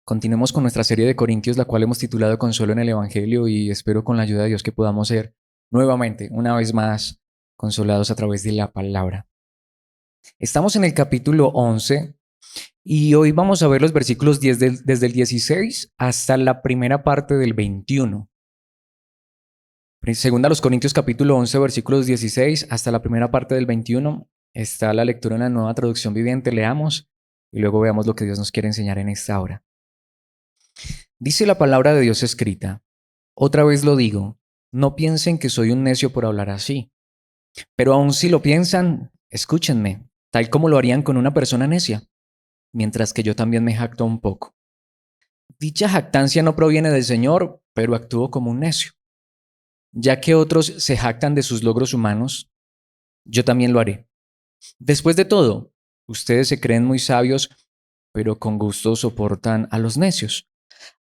Continuemos con nuestra serie de Corintios, la cual hemos titulado Consuelo en el Evangelio, y espero con la ayuda de Dios que podamos ser nuevamente, una vez más, consolados a través de la palabra. Estamos en el capítulo 11 y hoy vamos a ver los versículos 10 desde el 16 hasta la primera parte del 21. Segunda a los Corintios capítulo 11, versículos 16 hasta la primera parte del 21. Está la lectura en la Nueva Traducción Viviente. Leamos y luego veamos lo que Dios nos quiere enseñar en esta hora. Dice la palabra de Dios escrita: otra vez lo digo, no piensen que soy un necio por hablar así, pero aun si lo piensan, escúchenme, tal como lo harían con una persona necia, mientras que yo también me jacto un poco. Dicha jactancia no proviene del Señor, pero actúo como un necio. Ya que otros se jactan de sus logros humanos, yo también lo haré. Después de todo, ustedes se creen muy sabios, pero con gusto soportan a los necios.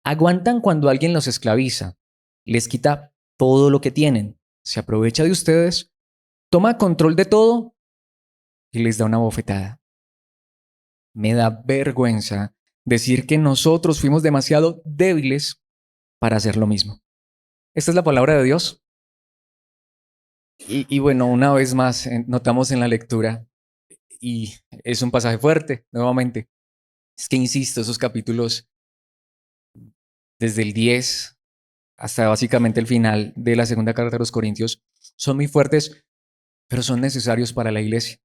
Aguantan cuando alguien los esclaviza, les quita todo lo que tienen, se aprovecha de ustedes, toma control de todo y les da una bofetada. Me da vergüenza decir que nosotros fuimos demasiado débiles para hacer lo mismo. Esta es la palabra de Dios. Y bueno, una vez más notamos en la lectura, y es un pasaje fuerte, nuevamente, es que insisto, esos capítulos desde el 10 hasta básicamente el final de la segunda carta de los Corintios son muy fuertes, pero son necesarios para la iglesia.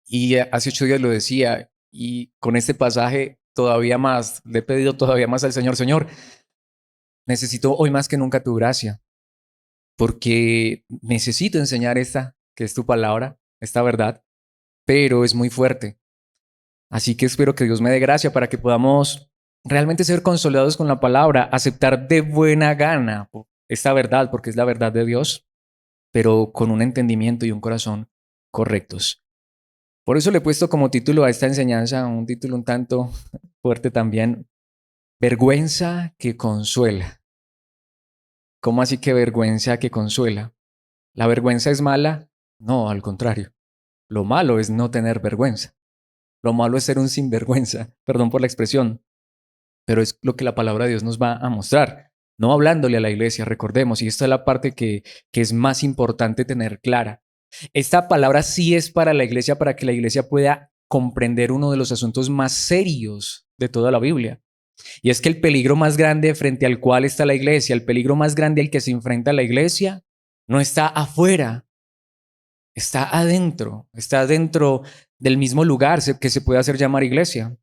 Y hace 8 días lo decía, y con este pasaje todavía más, le he pedido todavía más al Señor: Señor, necesito hoy más que nunca tu gracia, porque necesito enseñar esta, que es tu palabra, esta verdad, pero es muy fuerte. Así que espero que Dios me dé gracia para que podamos realmente ser consolados con la palabra, aceptar de buena gana esta verdad, porque es la verdad de Dios, pero con un entendimiento y un corazón correctos. Por eso le he puesto como título a esta enseñanza, un título un tanto fuerte también: vergüenza que consuela. ¿Cómo así que vergüenza que consuela? ¿La vergüenza es mala? No, al contrario. Lo malo es no tener vergüenza. Lo malo es ser un sinvergüenza, perdón por la expresión, pero es lo que la palabra de Dios nos va a mostrar. No hablándole a la iglesia, recordemos, y esta es la parte que es más importante tener clara. Esta palabra sí es para la iglesia, para que la iglesia pueda comprender uno de los asuntos más serios de toda la Biblia. Y es que el peligro más grande frente al cual está la iglesia, el peligro más grande al que se enfrenta la iglesia, no está afuera, está dentro del mismo lugar que se puede hacer llamar iglesia.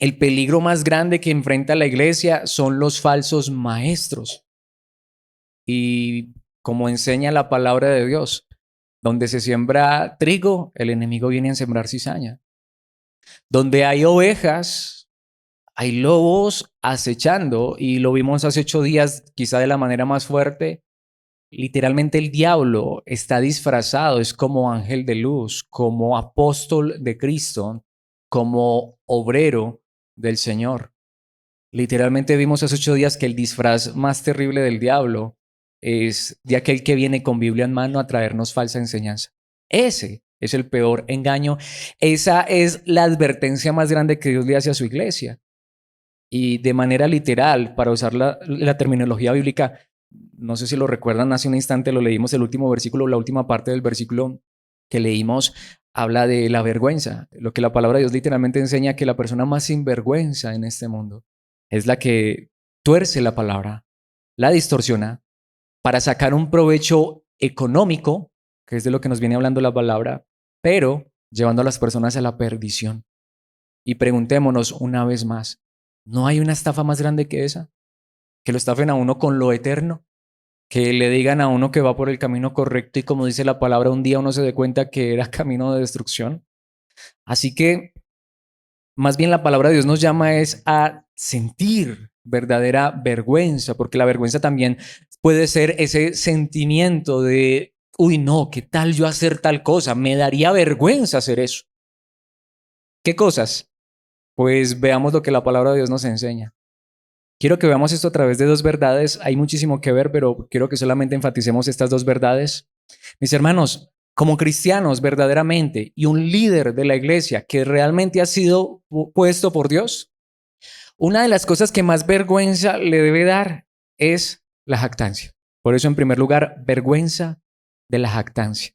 El peligro más grande que enfrenta la iglesia son los falsos maestros. Y como enseña la palabra de Dios, donde se siembra trigo, el enemigo viene a sembrar cizaña. Donde hay ovejas, hay lobos acechando, y lo vimos hace 8 días, quizá de la manera más fuerte. Literalmente el diablo está disfrazado, es como ángel de luz, como apóstol de Cristo, como obrero del Señor. Literalmente vimos hace 8 días que el disfraz más terrible del diablo es de aquel que viene con Biblia en mano a traernos falsa enseñanza. Ese es el peor engaño. Esa es la advertencia más grande que Dios le hace a su iglesia. Y de manera literal, para usar la terminología bíblica, no sé si lo recuerdan, hace un instante lo leímos, el último versículo, la última parte del versículo que leímos habla de la vergüenza. Lo que la palabra de Dios literalmente enseña, que la persona más sinvergüenza en este mundo es la que tuerce la palabra, la distorsiona para sacar un provecho económico, que es de lo que nos viene hablando la palabra, pero llevando a las personas a la perdición. Y preguntémonos una vez más, ¿no hay una estafa más grande que esa? Que lo estafen a uno con lo eterno, que le digan a uno que va por el camino correcto y, como dice la palabra, un día uno se dé cuenta que era camino de destrucción. Así que más bien la palabra de Dios nos llama es a sentir verdadera vergüenza, porque la vergüenza también puede ser ese sentimiento de, uy, no, ¿qué tal yo hacer tal cosa? Me daría vergüenza hacer eso. ¿Qué cosas? Pues veamos lo que la palabra de Dios nos enseña. Quiero que veamos esto a través de dos verdades. Hay muchísimo que ver, pero quiero que solamente enfaticemos estas dos verdades. Mis hermanos, como cristianos verdaderamente y un líder de la iglesia que realmente ha sido puesto por Dios, Una de las cosas que más vergüenza le debe dar es la jactancia. Por eso, en primer lugar, vergüenza de la jactancia.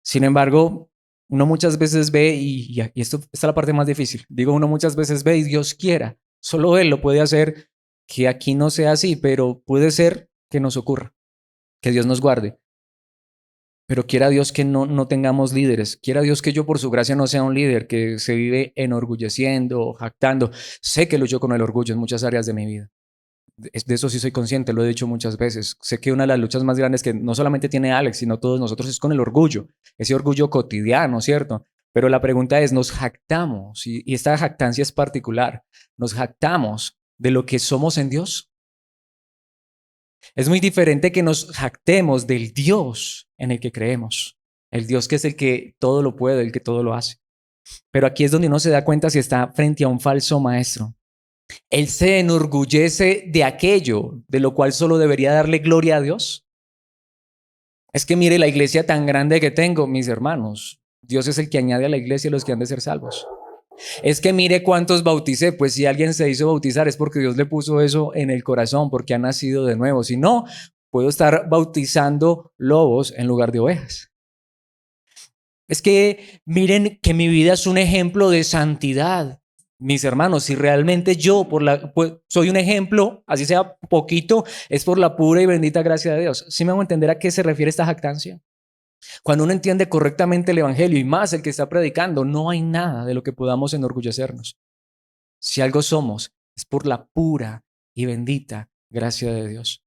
Sin embargo, uno muchas veces ve, y esta es la parte más difícil, digo, uno muchas veces ve y Dios quiera, solo Él lo puede hacer, que aquí no sea así, pero puede ser que nos ocurra, que Dios nos guarde. Pero quiera Dios que no tengamos líderes, quiera Dios que yo por su gracia no sea un líder que se vive enorgulleciendo, jactando. Sé que lucho con el orgullo en muchas áreas de mi vida. De eso sí soy consciente, lo he dicho muchas veces. Sé que una de las luchas más grandes que no solamente tiene Alex, sino todos nosotros es con el orgullo, ese orgullo cotidiano, ¿cierto? Pero la pregunta es, ¿nos jactamos? Y esta jactancia es particular. ¿Nos jactamos de lo que somos en Dios? Es muy diferente que nos jactemos del Dios en el que creemos. El Dios que es el que todo lo puede, el que todo lo hace. Pero aquí es donde uno se da cuenta si está frente a un falso maestro. Él se enorgullece de aquello de lo cual solo debería darle gloria a Dios. Es que mire la iglesia tan grande que tengo, mis hermanos. Dios es el que añade a la iglesia los que han de ser salvos. Es que mire cuántos bauticé, pues si alguien se hizo bautizar es porque Dios le puso eso en el corazón, porque ha nacido de nuevo. Si no, puedo estar bautizando lobos en lugar de ovejas. Es que miren que mi vida es un ejemplo de santidad. Mis hermanos, si realmente yo soy un ejemplo, así sea poquito, es por la pura y bendita gracia de Dios. ¿Sí me hago entender a qué se refiere esta jactancia? Cuando uno entiende correctamente el evangelio y más el que está predicando, no hay nada de lo que podamos enorgullecernos. Si algo somos, es por la pura y bendita gracia de Dios.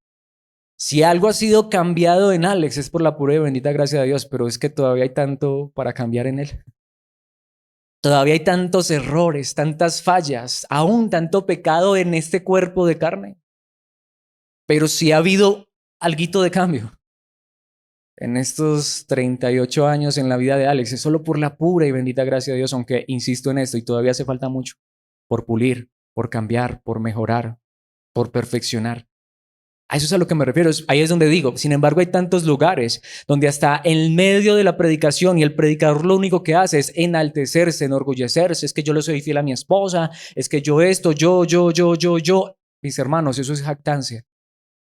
Si algo ha sido cambiado en Alex, es por la pura y bendita gracia de Dios, pero es que todavía hay tanto para cambiar en él. Todavía hay tantos errores, tantas fallas, aún tanto pecado en este cuerpo de carne. Pero sí ha habido alguito de cambio en estos 38 años en la vida de Alex. Es solo por la pura y bendita gracia de Dios, aunque insisto en esto y todavía hace falta mucho por pulir, por cambiar, por mejorar, por perfeccionar. A eso es a lo que me refiero. Ahí es donde digo, sin embargo, hay tantos lugares donde hasta en medio de la predicación y el predicador lo único que hace es enaltecerse, enorgullecerse. Es que yo le soy fiel a mi esposa, es que yo esto, yo. Mis hermanos, eso es jactancia.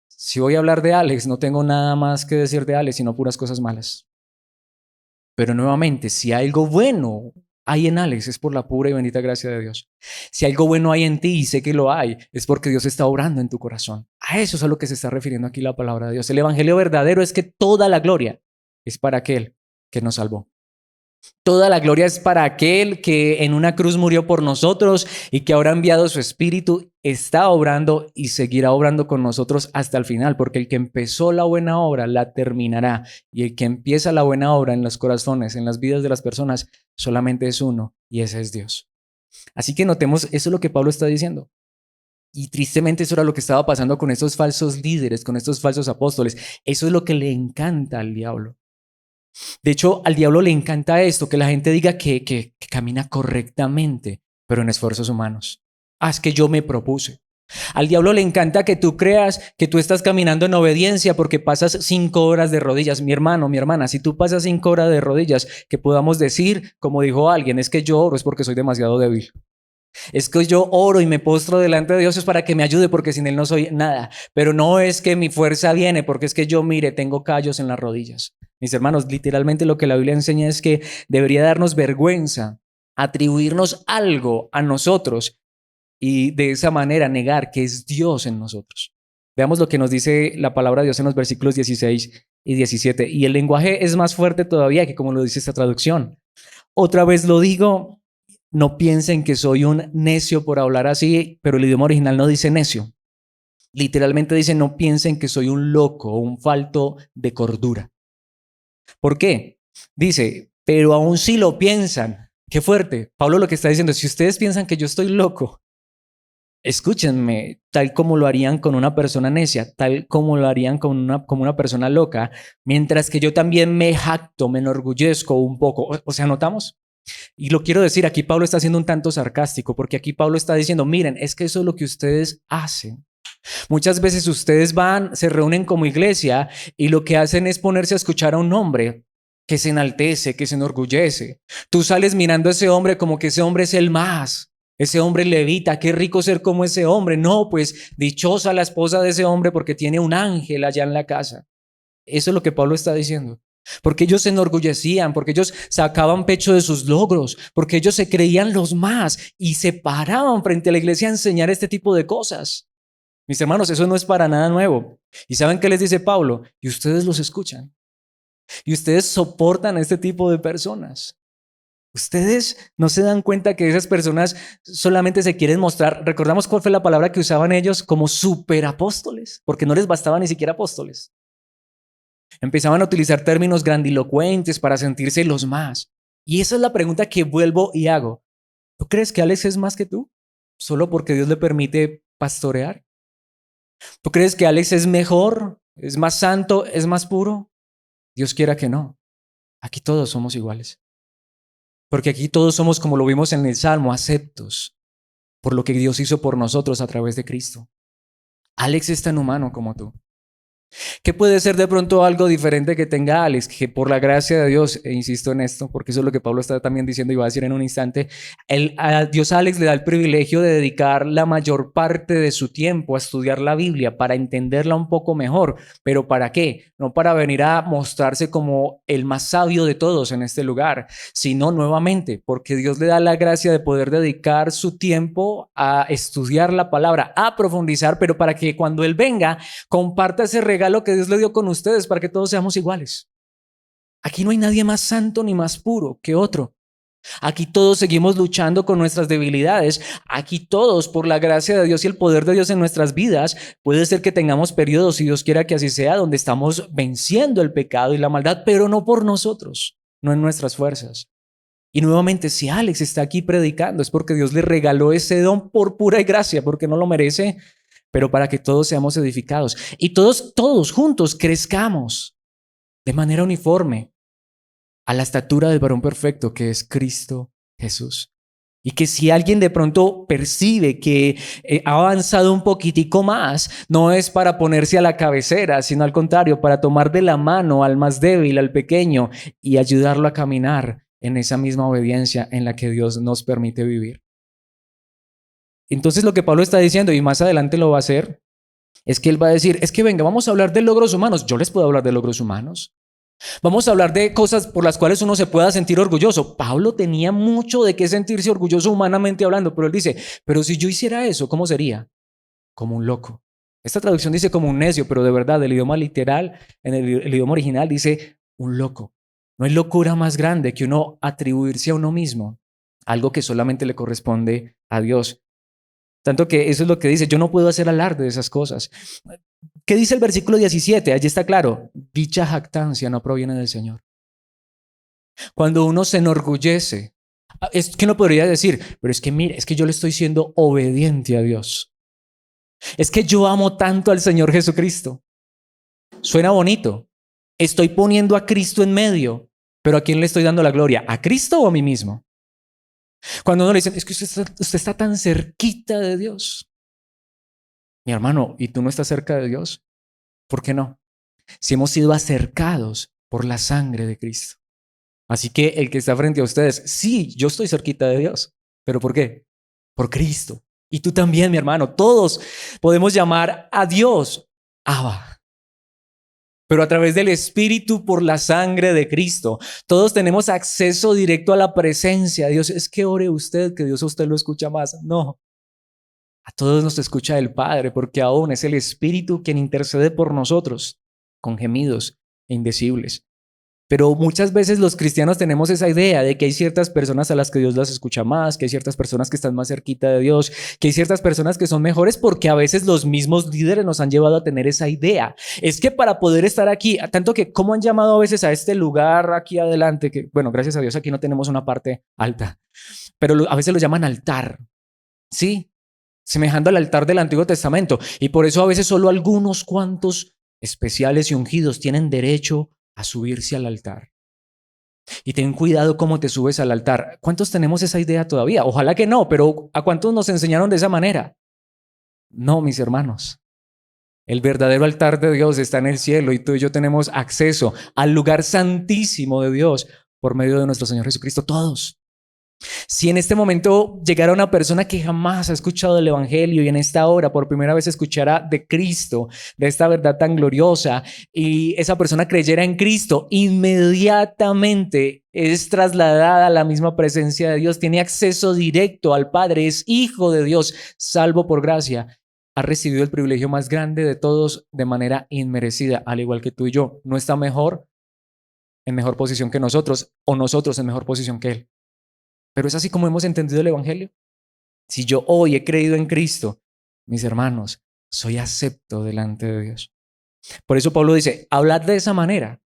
Si voy a hablar de Alex, no tengo nada más que decir de Alex, sino puras cosas malas. Pero nuevamente, si algo bueno hay en Alex, es por la pura y bendita gracia de Dios. Si algo bueno hay en ti, y sé que lo hay, es porque Dios está obrando en tu corazón. A eso es a lo que se está refiriendo aquí la palabra de Dios. El evangelio verdadero es que toda la gloria es para aquel que nos salvó. Toda la gloria es para aquel que en una cruz murió por nosotros y que ahora ha enviado su espíritu, está obrando y seguirá obrando con nosotros hasta el final, porque el que empezó la buena obra la terminará, y el que empieza la buena obra en los corazones, en las vidas de las personas, solamente es uno, y ese es Dios. Así que notemos, eso es lo que Pablo está diciendo. Y tristemente eso era lo que estaba pasando con estos falsos líderes, con estos falsos apóstoles. Eso es lo que le encanta al diablo. De hecho, al diablo le encanta esto, que la gente diga que camina correctamente, pero en esfuerzos humanos. Es que yo me propuse. Al diablo le encanta que tú creas que tú estás caminando en obediencia porque pasas 5 horas de rodillas. Mi hermano, mi hermana, si tú pasas 5 horas de rodillas, que podamos decir, como dijo alguien, es que yo oro es porque soy demasiado débil. Es que yo oro y me postro delante de Dios es para que me ayude porque sin Él no soy nada. Pero no es que mi fuerza viene porque es que yo, mire, tengo callos en las rodillas. Mis hermanos, literalmente lo que la Biblia enseña es que debería darnos vergüenza atribuirnos algo a nosotros y de esa manera negar que es Dios en nosotros. Veamos lo que nos dice la palabra de Dios en los versículos 16 y 17. Y el lenguaje es más fuerte todavía que como lo dice esta traducción. Otra vez lo digo, no piensen que soy un necio por hablar así, pero el idioma original no dice necio. Literalmente dice, no piensen que soy un loco o un falto de cordura. ¿Por qué? Dice, pero aún si lo piensan, qué fuerte. Pablo lo que está diciendo, si ustedes piensan que yo estoy loco, escúchenme, tal como lo harían con una persona necia, tal como lo harían con una persona loca, mientras que yo también me jacto, me enorgullezco un poco. O sea, ¿notamos? Y lo quiero decir, aquí Pablo está siendo un tanto sarcástico, porque aquí Pablo está diciendo, miren, es que eso es lo que ustedes hacen. Muchas veces ustedes se reúnen como iglesia y lo que hacen es ponerse a escuchar a un hombre que se enaltece, que se enorgullece. Tú sales mirando a ese hombre como que ese hombre es el más. Ese hombre levita, qué rico ser como ese hombre. No, pues dichosa la esposa de ese hombre porque tiene un ángel allá en la casa. Eso es lo que Pablo está diciendo. Porque ellos se enorgullecían, porque ellos sacaban pecho de sus logros, porque ellos se creían los más y se paraban frente a la iglesia a enseñar este tipo de cosas. Mis hermanos, eso no es para nada nuevo. ¿Y saben qué les dice Pablo? Y ustedes los escuchan. Y ustedes soportan a este tipo de personas. Ustedes no se dan cuenta que esas personas solamente se quieren mostrar. Recordamos cuál fue la palabra que usaban ellos como superapóstoles, porque no les bastaba ni siquiera apóstoles. Empezaban a utilizar términos grandilocuentes para sentirse los más. Y esa es la pregunta que vuelvo y hago. ¿Tú crees que Alex es más que tú? ¿Solo porque Dios le permite pastorear? ¿Tú crees que Alex es mejor? ¿Es más santo? ¿Es más puro? Dios quiera que no. Aquí todos somos iguales. Porque aquí todos somos, como lo vimos en el Salmo, aceptos por lo que Dios hizo por nosotros a través de Cristo. Alex es tan humano como tú. ¿Qué puede ser de pronto algo diferente que tenga Alex? Que por la gracia de Dios, e insisto en esto, porque eso es lo que Pablo está también diciendo y va a decir en un instante, a Dios a Alex le da el privilegio de dedicar la mayor parte de su tiempo a estudiar la Biblia para entenderla un poco mejor. ¿Pero para qué? No para venir a mostrarse como el más sabio de todos en este lugar, sino nuevamente porque Dios le da la gracia de poder dedicar su tiempo a estudiar la palabra, a profundizar, pero para que cuando Él venga, comparta ese regalo que Dios le dio con ustedes para que todos seamos iguales. Aquí no hay nadie más santo ni más puro que otro. Aquí todos seguimos luchando con nuestras debilidades. Aquí todos, por la gracia de Dios y el poder de Dios en nuestras vidas, puede ser que tengamos periodos, si Dios quiera que así sea, donde estamos venciendo el pecado y la maldad, pero no por nosotros, no en nuestras fuerzas. Y nuevamente, si Alex está aquí predicando, es porque Dios le regaló ese don por pura gracia, porque no lo merece, pero para que todos seamos edificados y todos juntos crezcamos de manera uniforme a la estatura del varón perfecto que es Cristo Jesús. Y que si alguien de pronto percibe que ha avanzado un poquitico más, no es para ponerse a la cabecera, sino al contrario, para tomar de la mano al más débil, al pequeño, y ayudarlo a caminar en esa misma obediencia en la que Dios nos permite vivir. Entonces lo que Pablo está diciendo, y más adelante lo va a hacer, es que él va a decir, es que venga, vamos a hablar de logros humanos. Yo les puedo hablar de logros humanos. Vamos a hablar de cosas por las cuales uno se pueda sentir orgulloso. Pablo tenía mucho de qué sentirse orgulloso humanamente hablando, pero él dice, pero si yo hiciera eso, ¿cómo sería? Como un loco. Esta traducción dice como un necio, pero de verdad, el idioma literal, en el idioma original dice un loco. No hay locura más grande que uno atribuirse a uno mismo algo que solamente le corresponde a Dios. Tanto que eso es lo que dice, yo no puedo hacer alarde de esas cosas. ¿Qué dice el versículo 17? Allí está claro, dicha jactancia no proviene del Señor. Cuando uno se enorgullece, es que no podría decir, pero es que mire, es que yo le estoy siendo obediente a Dios. Es que yo amo tanto al Señor Jesucristo. Suena bonito. Estoy poniendo a Cristo en medio, pero ¿a quién le estoy dando la gloria? ¿A Cristo o a mí mismo? Cuando uno le dice, es que usted está tan cerquita de Dios. Mi hermano, ¿y tú no estás cerca de Dios? ¿Por qué no? Si hemos sido acercados por la sangre de Cristo. Así que el que está frente a ustedes, sí, yo estoy cerquita de Dios. ¿Pero por qué? Por Cristo. Y tú también, mi hermano. Todos podemos llamar a Dios Abba. Pero a través del Espíritu por la sangre de Cristo. Todos tenemos acceso directo a la presencia de Dios. Es que ore usted, que Dios a usted lo escucha más. No. A todos nos escucha el Padre, porque aún es el Espíritu quien intercede por nosotros con gemidos indecibles. Pero muchas veces los cristianos tenemos esa idea de que hay ciertas personas a las que Dios las escucha más, que hay ciertas personas que están más cerquita de Dios, que hay ciertas personas que son mejores porque a veces los mismos líderes nos han llevado a tener esa idea. Es que para poder estar aquí, tanto que cómo han llamado a veces a este lugar aquí adelante, que bueno, gracias a Dios aquí no tenemos una parte alta, pero a veces lo llaman altar, ¿sí? Semejando al altar del Antiguo Testamento. Y por eso a veces solo algunos cuantos especiales y ungidos tienen derecho a subirse al altar. Y ten cuidado cómo te subes al altar. ¿Cuántos tenemos esa idea todavía? Ojalá que no, pero ¿a cuántos nos enseñaron de esa manera? No, mis hermanos. El verdadero altar de Dios está en el cielo y tú y yo tenemos acceso al lugar santísimo de Dios por medio de nuestro Señor Jesucristo. Todos. Si en este momento llegara una persona que jamás ha escuchado el Evangelio y en esta hora por primera vez escuchara de Cristo, de esta verdad tan gloriosa, y esa persona creyera en Cristo, inmediatamente es trasladada a la misma presencia de Dios, tiene acceso directo al Padre, es hijo de Dios, salvo por gracia. Ha recibido el privilegio más grande de todos de manera inmerecida, al igual que tú y yo. No está mejor, en mejor posición que nosotros, o nosotros en mejor posición que Él. Pero es así como hemos entendido el Evangelio. Si yo hoy he creído en Cristo, mis hermanos, soy acepto delante de Dios. Por eso Pablo dice, hablar de esa manera,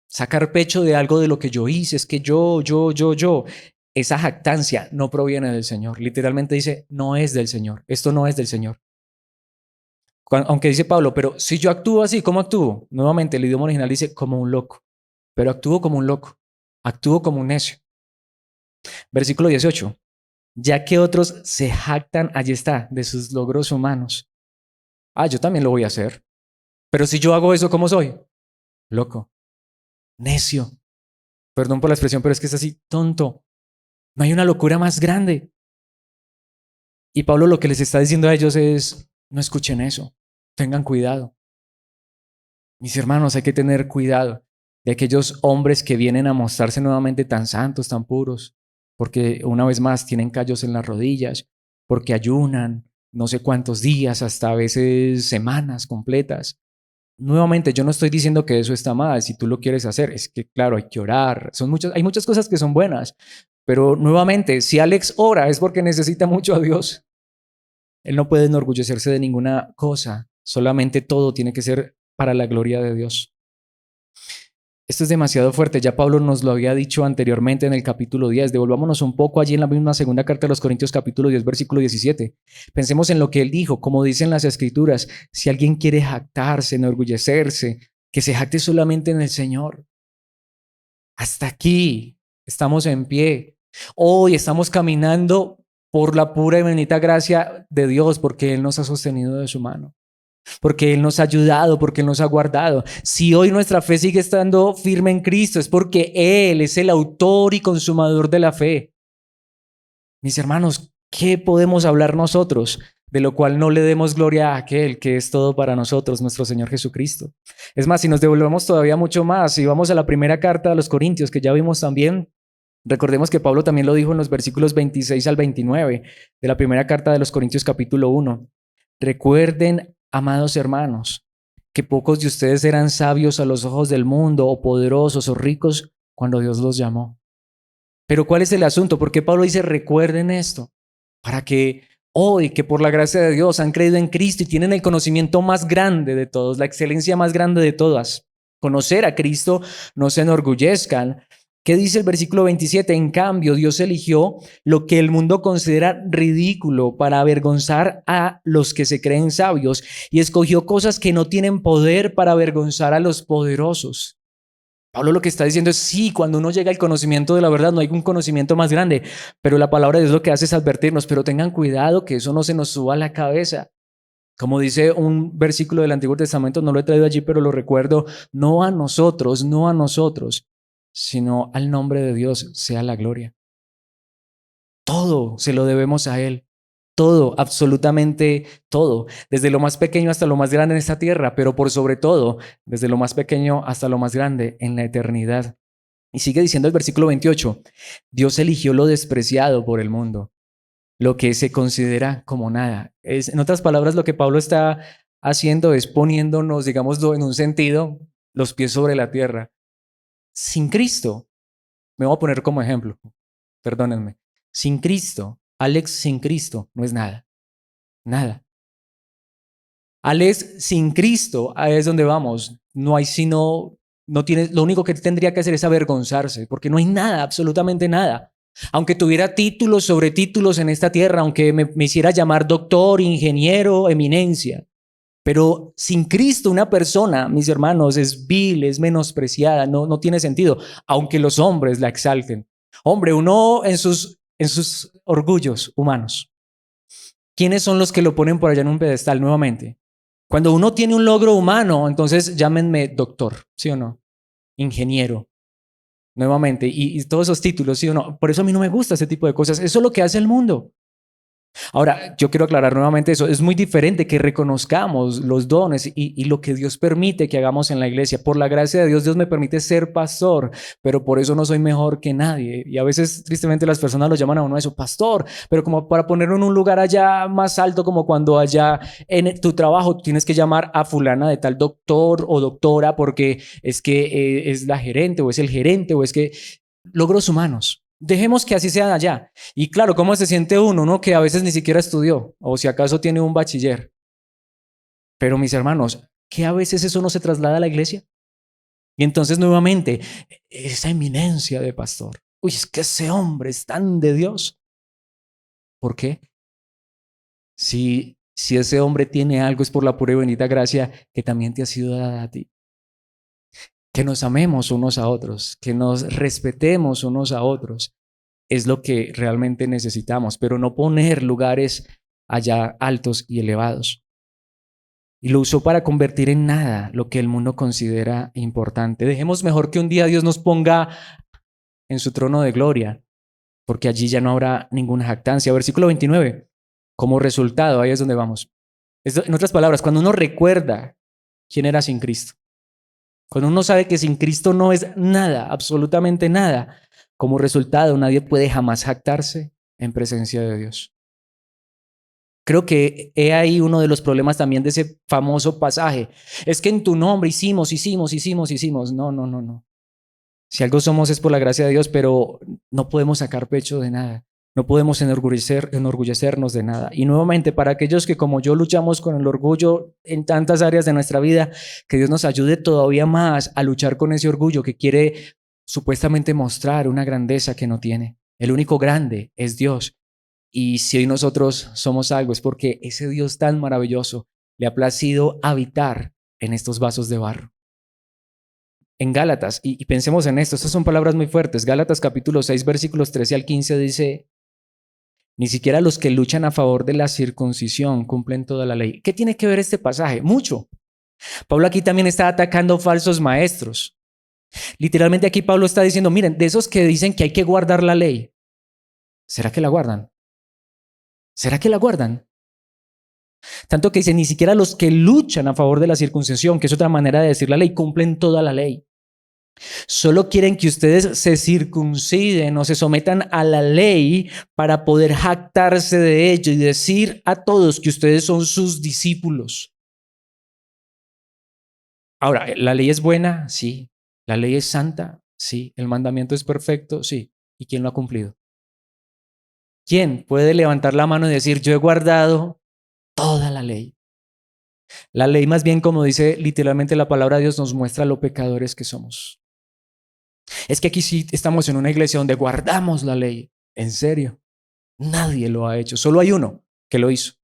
sacar pecho de algo de lo que yo hice, es que yo, esa jactancia no proviene del Señor. Literalmente dice, no es del Señor. Esto no es del Señor. Aunque dice Pablo, pero si yo actúo así, ¿cómo actúo? Nuevamente el idioma original dice como un loco, pero actúo como un loco, actúo como un necio. Versículo 18. Ya que otros se jactan, allí está, de sus logros humanos. Yo también lo voy a hacer. Pero si yo hago eso, ¿cómo soy? Loco, necio. Perdón por la expresión, pero es que es así, tonto. No hay una locura más grande. Y Pablo lo que les está diciendo a ellos es, no escuchen eso, tengan cuidado. Mis hermanos, hay que tener cuidado de aquellos hombres que vienen a mostrarse nuevamente tan santos, tan puros, porque una vez más tienen callos en las rodillas, porque ayunan no sé cuántos días, hasta a veces semanas completas. Nuevamente, yo no estoy diciendo que eso está mal, si tú lo quieres hacer, es que claro, hay que orar, hay muchas cosas que son buenas, pero nuevamente, si Alex ora es porque necesita mucho a Dios. Él no puede enorgullecerse de ninguna cosa, solamente todo tiene que ser para la gloria de Dios. Esto es demasiado fuerte, ya Pablo nos lo había dicho anteriormente en el capítulo 10. Devolvámonos un poco allí en la misma segunda carta de los Corintios capítulo 10, versículo 17. Pensemos en lo que él dijo, como dicen las Escrituras, si alguien quiere jactarse, enorgullecerse, que se jacte solamente en el Señor. Hasta aquí estamos en pie. Hoy estamos caminando por la pura y bendita gracia de Dios, porque Él nos ha sostenido de su mano, porque Él nos ha ayudado, porque Él nos ha guardado. Si hoy nuestra fe sigue estando firme en Cristo, es porque Él es el autor y consumador de la fe. Mis hermanos, ¿qué podemos hablar nosotros de lo cual no le demos gloria a aquel que es todo para nosotros, nuestro Señor Jesucristo? Es más, si nos devolvemos todavía mucho más, si vamos a la primera carta de los Corintios, que ya vimos también, recordemos que Pablo también lo dijo en los versículos 26 al 29 de la primera carta de los Corintios capítulo 1. Recuerden, amados hermanos, que pocos de ustedes eran sabios a los ojos del mundo, o poderosos o ricos, cuando Dios los llamó. Pero ¿cuál es el asunto? ¿Por qué Pablo dice recuerden esto? Para que hoy, que por la gracia de Dios han creído en Cristo y tienen el conocimiento más grande de todos, la excelencia más grande de todas, conocer a Cristo, no se enorgullezcan. ¿Qué dice el versículo 27? En cambio, Dios eligió lo que el mundo considera ridículo para avergonzar a los que se creen sabios, y escogió cosas que no tienen poder para avergonzar a los poderosos. Pablo lo que está diciendo es, sí, cuando uno llega al conocimiento de la verdad, no hay un conocimiento más grande, pero la palabra de Dios lo que hace es advertirnos, pero tengan cuidado que eso no se nos suba a la cabeza. Como dice un versículo del Antiguo Testamento, no lo he traído allí, pero lo recuerdo, no a nosotros, sino al nombre de Dios sea la gloria. Todo se lo debemos a Él. Todo, absolutamente todo, desde lo más pequeño hasta lo más grande en esta tierra, pero por sobre todo, desde lo más pequeño hasta lo más grande en la eternidad. Y sigue diciendo el versículo 28, Dios eligió lo despreciado por el mundo, lo que se considera como nada. En otras palabras, lo que Pablo está haciendo es poniéndonos, digámoslo en un sentido, los pies sobre la tierra. Sin Cristo, me voy a poner como ejemplo, perdónenme, sin Cristo, Alex sin Cristo no es nada, nada. Alex sin Cristo, ahí es donde vamos, no hay sino, no tiene, lo único que tendría que hacer es avergonzarse, porque no hay nada, absolutamente nada. Aunque tuviera títulos sobre títulos en esta tierra, aunque me hiciera llamar doctor, ingeniero, eminencia, pero sin Cristo una persona, mis hermanos, es vil, es menospreciada, no tiene sentido, aunque los hombres la exalten. Hombre, uno en sus orgullos humanos, ¿quiénes son los que lo ponen por allá en un pedestal nuevamente? Cuando uno tiene un logro humano, entonces llámenme doctor, ¿sí o no? Ingeniero. nuevamente, y todos esos títulos, ¿sí o no? Por eso a mí no me gusta ese tipo de cosas. Eso es lo que hace el mundo. Ahora, yo quiero aclarar nuevamente eso. Es muy diferente que reconozcamos los dones y lo que Dios permite que hagamos en la iglesia. Por la gracia de Dios, Dios me permite ser pastor, pero por eso no soy mejor que nadie. Y a veces, tristemente, las personas lo llaman a uno eso, pastor, pero como para ponerlo en un lugar allá más alto, como cuando allá en tu trabajo tienes que llamar a fulana de tal doctor o doctora porque es que es la gerente o es el gerente o es que logros humanos. Dejemos que así sea allá. Y claro, ¿cómo se siente uno, no? Que a veces ni siquiera estudió, o si acaso tiene un bachiller. Pero mis hermanos, que a veces eso no se traslada a la iglesia. Y entonces nuevamente, esa eminencia de pastor. Uy, es que ese hombre es tan de Dios. ¿Por qué? Si ese hombre tiene algo es por la pura y bendita gracia que también te ha sido dada a ti. Que nos amemos unos a otros, que nos respetemos unos a otros, es lo que realmente necesitamos, pero no poner lugares allá altos y elevados. Y lo usó para convertir en nada lo que el mundo considera importante. Dejemos mejor que un día Dios nos ponga en su trono de gloria, porque allí ya no habrá ninguna jactancia. Versículo 29. Como resultado, ahí es donde vamos. En otras palabras, cuando uno recuerda quién era sin Cristo, cuando uno sabe que sin Cristo no es nada, absolutamente nada, como resultado nadie puede jamás jactarse en presencia de Dios. Creo que he ahí uno de los problemas también de ese famoso pasaje. Es que en tu nombre hicimos. No, no, no, no. Si algo somos es por la gracia de Dios, pero no podemos sacar pecho de nada. No podemos enorgullecernos de nada. Y nuevamente, para aquellos que como yo luchamos con el orgullo en tantas áreas de nuestra vida, que Dios nos ayude todavía más a luchar con ese orgullo que quiere supuestamente mostrar una grandeza que no tiene. El único grande es Dios. Y si hoy nosotros somos algo es porque ese Dios tan maravilloso le ha placido habitar en estos vasos de barro. En Gálatas, y pensemos en esto, estas son palabras muy fuertes. Gálatas capítulo 6, versículos 13 al 15 dice, ni siquiera los que luchan a favor de la circuncisión cumplen toda la ley. ¿Qué tiene que ver este pasaje? Mucho. Pablo aquí también está atacando falsos maestros. Literalmente aquí Pablo está diciendo, miren, de esos que dicen que hay que guardar la ley, ¿será que la guardan? ¿Será que la guardan? Tanto que dice, ni siquiera los que luchan a favor de la circuncisión, que es otra manera de decir la ley, cumplen toda la ley. Solo quieren que ustedes se circunciden o se sometan a la ley para poder jactarse de ello y decir a todos que ustedes son sus discípulos. Ahora, ¿la ley es buena? Sí. ¿La ley es santa? Sí. ¿El mandamiento es perfecto? Sí. ¿Y quién lo ha cumplido? ¿Quién puede levantar la mano y decir, yo he guardado toda la ley? La ley más bien, como dice literalmente la palabra de Dios, nos muestra lo pecadores que somos. Es que aquí sí estamos en una iglesia donde guardamos la ley. En serio, nadie lo ha hecho. Solo hay uno que lo hizo.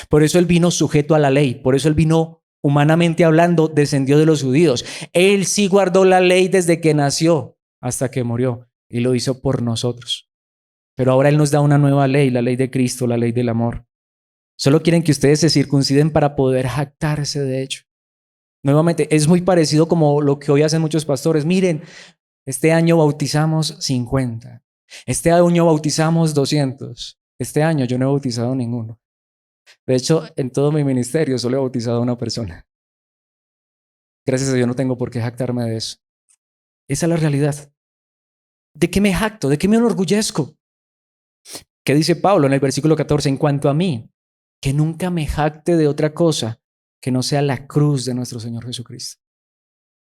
Por eso él vino sujeto a la ley. Por eso él vino, humanamente hablando, descendió de los judíos. Él sí guardó la ley desde que nació hasta que murió. Y lo hizo por nosotros. Pero ahora él nos da una nueva ley, la ley de Cristo, la ley del amor. Solo quieren que ustedes se circunciden para poder jactarse de hecho. Nuevamente, es muy parecido como lo que hoy hacen muchos pastores. Miren, este año bautizamos 50. Este año bautizamos 200. Este año yo no he bautizado ninguno. De hecho, en todo mi ministerio solo he bautizado a una persona. Gracias a Dios no tengo por qué jactarme de eso. Esa es la realidad. ¿De qué me jacto? ¿De qué me enorgullezco? ¿Qué dice Pablo en el versículo 14? En cuanto a mí, que nunca me jacte de otra cosa que no sea la cruz de nuestro Señor Jesucristo.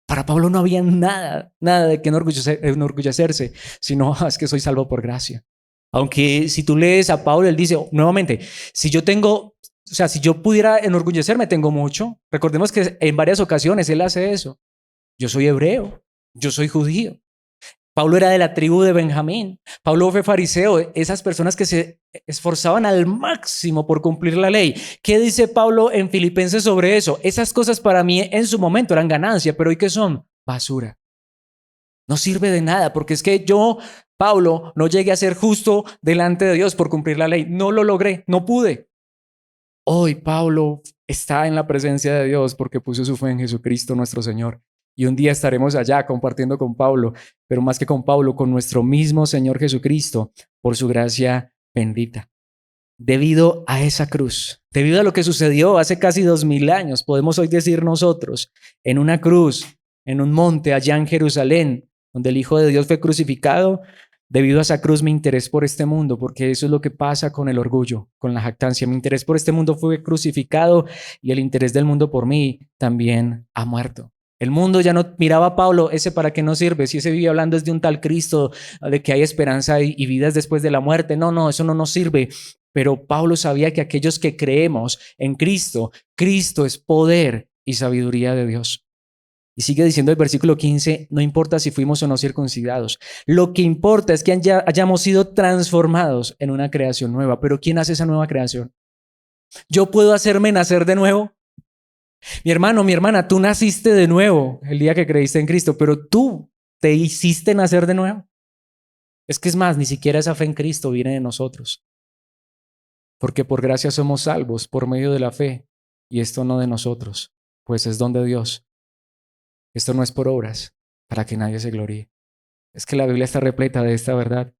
Para Pablo no había nada de que enorgullecerse, sino es que soy salvo por gracia. Aunque si tú lees a Pablo, él dice nuevamente, si yo pudiera enorgullecerme, tengo mucho. Recordemos que en varias ocasiones él hace eso. Yo soy hebreo, yo soy judío. Pablo era de la tribu de Benjamín. Pablo fue fariseo, esas personas que se esforzaban al máximo por cumplir la ley. ¿Qué dice Pablo en Filipenses sobre eso? Esas cosas para mí en su momento eran ganancia, pero ¿y qué son? Basura. No sirve de nada, porque es que yo, Pablo, no llegué a ser justo delante de Dios por cumplir la ley. No lo logré, no pude. Hoy Pablo está en la presencia de Dios porque puso su fe en Jesucristo nuestro Señor. Y un día estaremos allá compartiendo con Pablo, pero más que con Pablo, con nuestro mismo Señor Jesucristo, por su gracia bendita. Debido a esa cruz, debido a lo que sucedió hace casi 2000 años, podemos hoy decir nosotros, en una cruz, en un monte allá en Jerusalén, donde el Hijo de Dios fue crucificado, debido a esa cruz mi interés por este mundo, porque eso es lo que pasa con el orgullo, con la jactancia. Mi interés por este mundo fue crucificado y el interés del mundo por mí también ha muerto. El mundo ya no miraba a Pablo, ese para qué no sirve, si ese vive hablando es de un tal Cristo, de que hay esperanza y vidas después de la muerte. No, no, eso no nos sirve. Pero Pablo sabía que aquellos que creemos en Cristo, Cristo es poder y sabiduría de Dios. Y sigue diciendo el versículo 15, no importa si fuimos o no circuncidados. Lo que importa es que hayamos sido transformados en una creación nueva. Pero ¿quién hace esa nueva creación? ¿Yo puedo hacerme nacer de nuevo? Mi hermano, mi hermana, tú naciste de nuevo el día que creíste en Cristo, pero tú te hiciste nacer de nuevo. Es que es más, ni siquiera esa fe en Cristo viene de nosotros. Porque por gracia somos salvos por medio de la fe, y esto no de nosotros, pues es don de Dios. Esto no es por obras, para que nadie se gloríe. Es que la Biblia está repleta de esta verdad.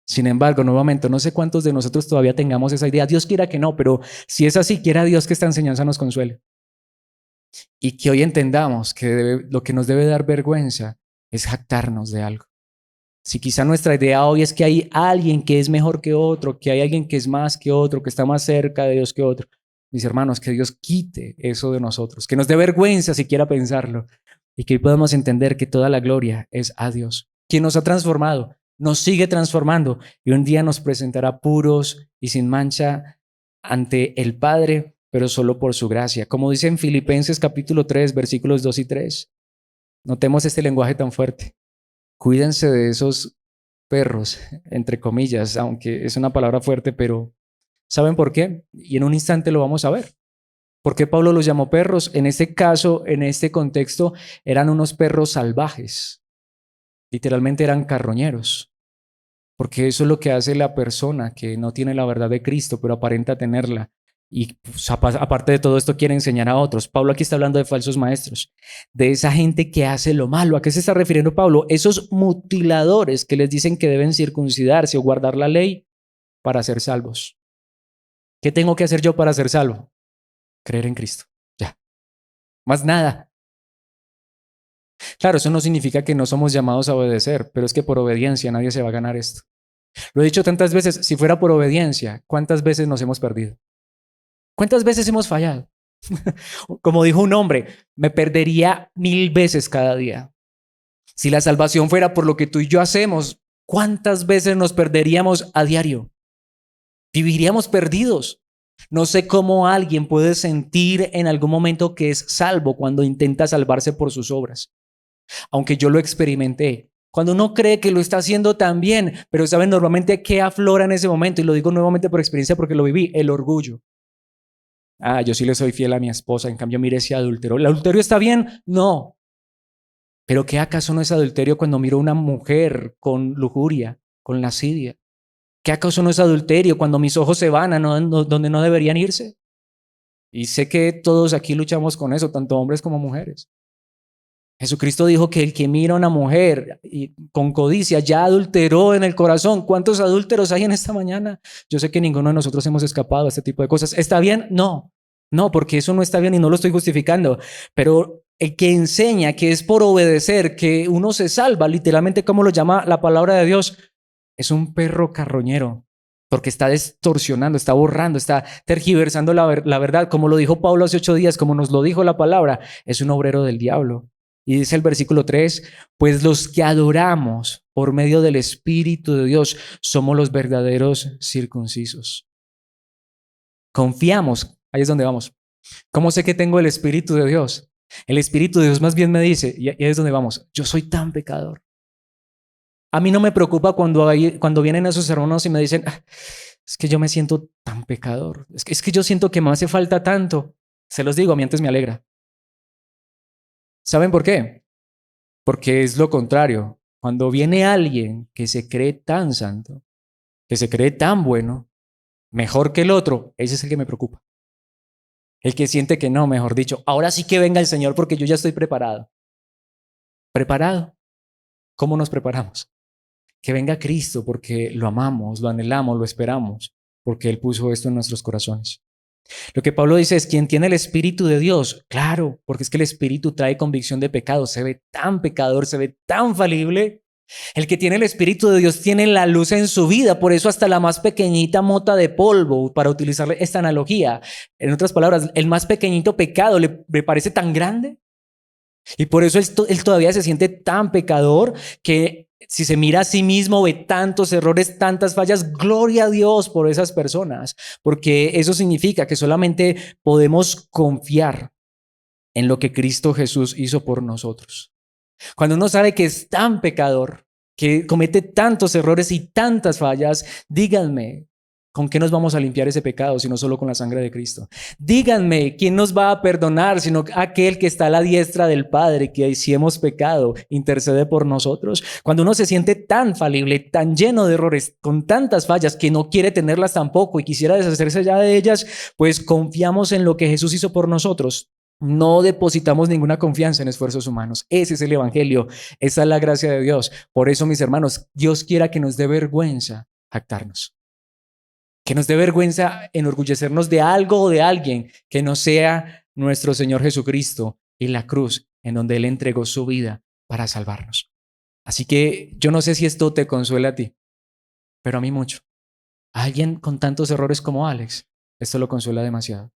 Sin embargo, nuevamente, no sé cuántos de nosotros todavía tengamos esa idea. Dios quiera que no, pero si es así, quiera Dios que esta enseñanza nos consuele. Y que hoy entendamos que lo que nos debe dar vergüenza es jactarnos de algo. Si quizá nuestra idea hoy es que hay alguien que es mejor que otro, que hay alguien que es más que otro, que está más cerca de Dios que otro, mis hermanos, que Dios quite eso de nosotros, que nos dé vergüenza siquiera pensarlo y que hoy podamos entender que toda la gloria es a Dios, quien nos ha transformado, nos sigue transformando y un día nos presentará puros y sin mancha ante el Padre, pero solo por su gracia. Como dice en Filipenses capítulo 3, versículos 2 y 3. Notemos este lenguaje tan fuerte. Cuídense de esos perros, entre comillas, aunque es una palabra fuerte, pero ¿saben por qué? Y en un instante lo vamos a ver. ¿Por qué Pablo los llamó perros? En este caso, en este contexto, eran unos perros salvajes. Literalmente eran carroñeros. Porque eso es lo que hace la persona que no tiene la verdad de Cristo, pero aparenta tenerla. Y pues, aparte de todo esto quiere enseñar a otros. Pablo aquí está hablando de falsos maestros, de esa gente que hace lo malo. ¿A qué se está refiriendo Pablo? Esos mutiladores que les dicen que deben circuncidarse o guardar la ley para ser salvos. ¿Qué tengo que hacer yo para ser salvo? Creer en Cristo. Ya. Más nada. Claro, eso no significa que no somos llamados a obedecer, pero es que por obediencia nadie se va a ganar esto. Lo he dicho tantas veces, si fuera por obediencia, ¿cuántas veces nos hemos perdido? ¿Cuántas veces hemos fallado? Como dijo un hombre, me perdería 1000 veces cada día. Si la salvación fuera por lo que tú y yo hacemos, ¿cuántas veces nos perderíamos a diario? Viviríamos perdidos. No sé cómo alguien puede sentir en algún momento que es salvo cuando intenta salvarse por sus obras. Aunque yo lo experimenté. Cuando uno cree que lo está haciendo tan bien, pero ¿saben normalmente qué aflora en ese momento? Y lo digo nuevamente por experiencia porque lo viví, el orgullo. Ah, yo sí le soy fiel a mi esposa, en cambio mire ese adúltero. ¿El adulterio está bien? No. Pero ¿qué acaso no es adulterio cuando miro a una mujer con lujuria, con lascivia? ¿Qué acaso no es adulterio cuando mis ojos se van a donde no deberían irse? Y sé que todos aquí luchamos con eso, tanto hombres como mujeres. Jesucristo dijo que el que mira a una mujer y con codicia ya adulteró en el corazón. ¿Cuántos adúlteros hay en esta mañana? Yo sé que ninguno de nosotros hemos escapado a este tipo de cosas. ¿Está bien? No, no, porque eso no está bien y no lo estoy justificando. Pero el que enseña que es por obedecer que uno se salva, literalmente como lo llama la palabra de Dios, es un perro carroñero. Porque está distorsionando, está borrando, está tergiversando la verdad. Como lo dijo Pablo hace 8 días, como nos lo dijo la palabra, es un obrero del diablo. Y dice el versículo 3, pues los que adoramos por medio del Espíritu de Dios somos los verdaderos circuncisos. Confiamos, ahí es donde vamos. ¿Cómo sé que tengo el Espíritu de Dios? El Espíritu de Dios más bien me dice, y ahí es donde vamos, yo soy tan pecador. A mí no me preocupa cuando vienen esos hermanos y me dicen, es que yo me siento tan pecador, es que yo siento que me hace falta tanto. Se los digo, a mí antes me alegra. ¿Saben por qué? Porque es lo contrario. Cuando viene alguien que se cree tan santo, que se cree tan bueno, mejor que el otro, ese es el que me preocupa. El que siente que no, mejor dicho, ahora sí que venga el Señor porque yo ya estoy preparado. ¿Preparado? ¿Cómo nos preparamos? Que venga Cristo porque lo amamos, lo anhelamos, lo esperamos, porque Él puso esto en nuestros corazones. Lo que Pablo dice es, ¿quién tiene el Espíritu de Dios? Claro, porque es que el Espíritu trae convicción de pecado, se ve tan pecador, se ve tan falible. El que tiene el Espíritu de Dios tiene la luz en su vida, por eso hasta la más pequeñita mota de polvo, para utilizar esta analogía, en otras palabras, el más pequeñito pecado le parece tan grande. Y por eso él todavía se siente tan pecador que si se mira a sí mismo ve tantos errores, tantas fallas. Gloria a Dios por esas personas, porque eso significa que solamente podemos confiar en lo que Cristo Jesús hizo por nosotros. Cuando uno sabe que es tan pecador, que comete tantos errores y tantas fallas, díganme, ¿con qué nos vamos a limpiar ese pecado si no solo con la sangre de Cristo? Díganme, ¿quién nos va a perdonar sino aquel que está a la diestra del Padre, que si hemos pecado, intercede por nosotros? Cuando uno se siente tan falible, tan lleno de errores, con tantas fallas, que no quiere tenerlas tampoco y quisiera deshacerse ya de ellas, pues confiamos en lo que Jesús hizo por nosotros. No depositamos ninguna confianza en esfuerzos humanos. Ese es el evangelio. Esa es la gracia de Dios. Por eso, mis hermanos, Dios quiera que nos dé vergüenza jactarnos. Que nos dé vergüenza enorgullecernos de algo o de alguien que no sea nuestro Señor Jesucristo y la cruz en donde Él entregó su vida para salvarnos. Así que yo no sé si esto te consuela a ti, pero a mí mucho. A alguien con tantos errores como Alex, esto lo consuela demasiado.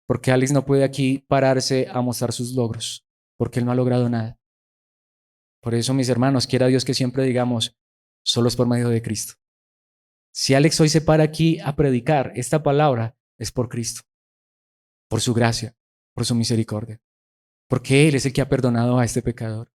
Porque Alex no puede aquí pararse a mostrar sus logros, porque él no ha logrado nada. Por eso, mis hermanos, quiera Dios que siempre digamos, solo es por medio de Cristo. Si Alex hoy se para aquí a predicar esta palabra, es por Cristo, por su gracia, por su misericordia, porque Él es el que ha perdonado a este pecador.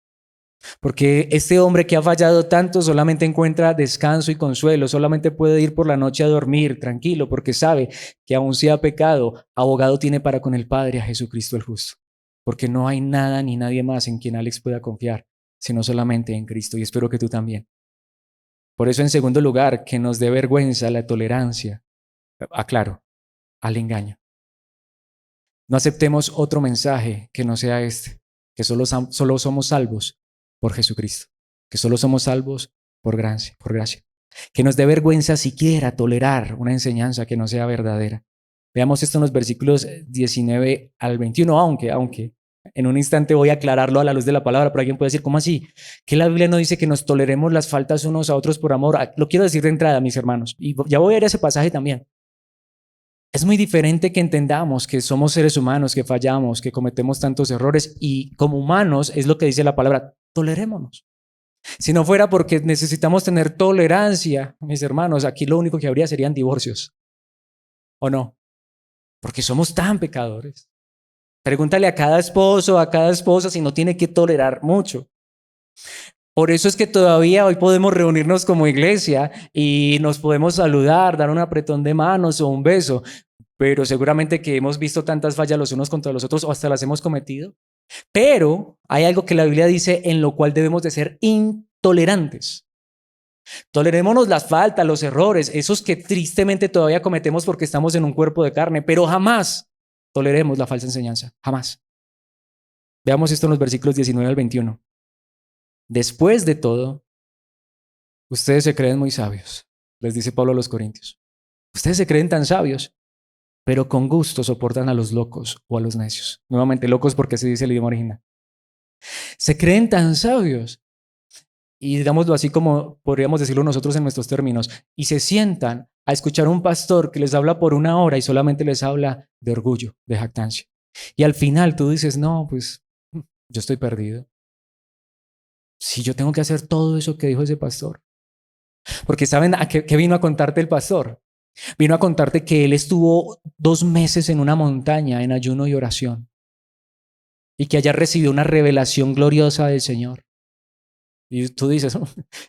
Porque este hombre que ha fallado tanto solamente encuentra descanso y consuelo, solamente puede ir por la noche a dormir tranquilo, porque sabe que aun si ha pecado, abogado tiene para con el Padre a Jesucristo el justo. Porque no hay nada ni nadie más en quien Alex pueda confiar, sino solamente en Cristo, y espero que tú también. Por eso, en segundo lugar, que nos dé vergüenza la tolerancia, aclaro, al engaño. No aceptemos otro mensaje que no sea este, que solo somos salvos por Jesucristo, que solo somos salvos por gracia, por gracia. Que nos dé vergüenza siquiera tolerar una enseñanza que no sea verdadera. Veamos esto en los versículos 19 al 21, aunque en un instante voy a aclararlo a la luz de la palabra, pero alguien puede decir, ¿cómo así? Que la Biblia no dice que nos toleremos las faltas unos a otros por amor. Lo quiero decir de entrada, mis hermanos, y ya voy a ir a ese pasaje también. Es muy diferente que entendamos que somos seres humanos, que fallamos, que cometemos tantos errores y como humanos es lo que dice la palabra, tolerémonos. Si no fuera porque necesitamos tener tolerancia, mis hermanos, aquí lo único que habría serían divorcios. ¿O no? Porque somos tan pecadores. Pregúntale a cada esposo, a cada esposa si no tiene que tolerar mucho. Por eso es que todavía hoy podemos reunirnos como iglesia y nos podemos saludar, dar un apretón de manos o un beso, pero seguramente que hemos visto tantas fallas los unos contra los otros o hasta las hemos cometido. Pero hay algo que la Biblia dice en lo cual debemos de ser intolerantes. Tolerémonos las faltas, los errores, esos que tristemente todavía cometemos porque estamos en un cuerpo de carne, pero jamás toleremos la falsa enseñanza, jamás. Veamos esto en los versículos 19 al 21. Después de todo, ustedes se creen muy sabios, les dice Pablo a los Corintios. Ustedes se creen tan sabios, pero con gusto soportan a los locos o a los necios. Nuevamente, locos porque así dice el idioma original. Se creen tan sabios, y digámoslo así como podríamos decirlo nosotros en nuestros términos, y se sientan a escuchar a un pastor que les habla por una hora y solamente les habla de orgullo, de jactancia. Y al final tú dices, no, pues yo estoy perdido. Si yo tengo que hacer todo eso que dijo ese pastor. Porque ¿saben a qué vino a contarte el pastor? Vino a contarte que él estuvo 2 meses en una montaña en ayuno y oración y que allá recibió una revelación gloriosa del Señor. Y tú dices,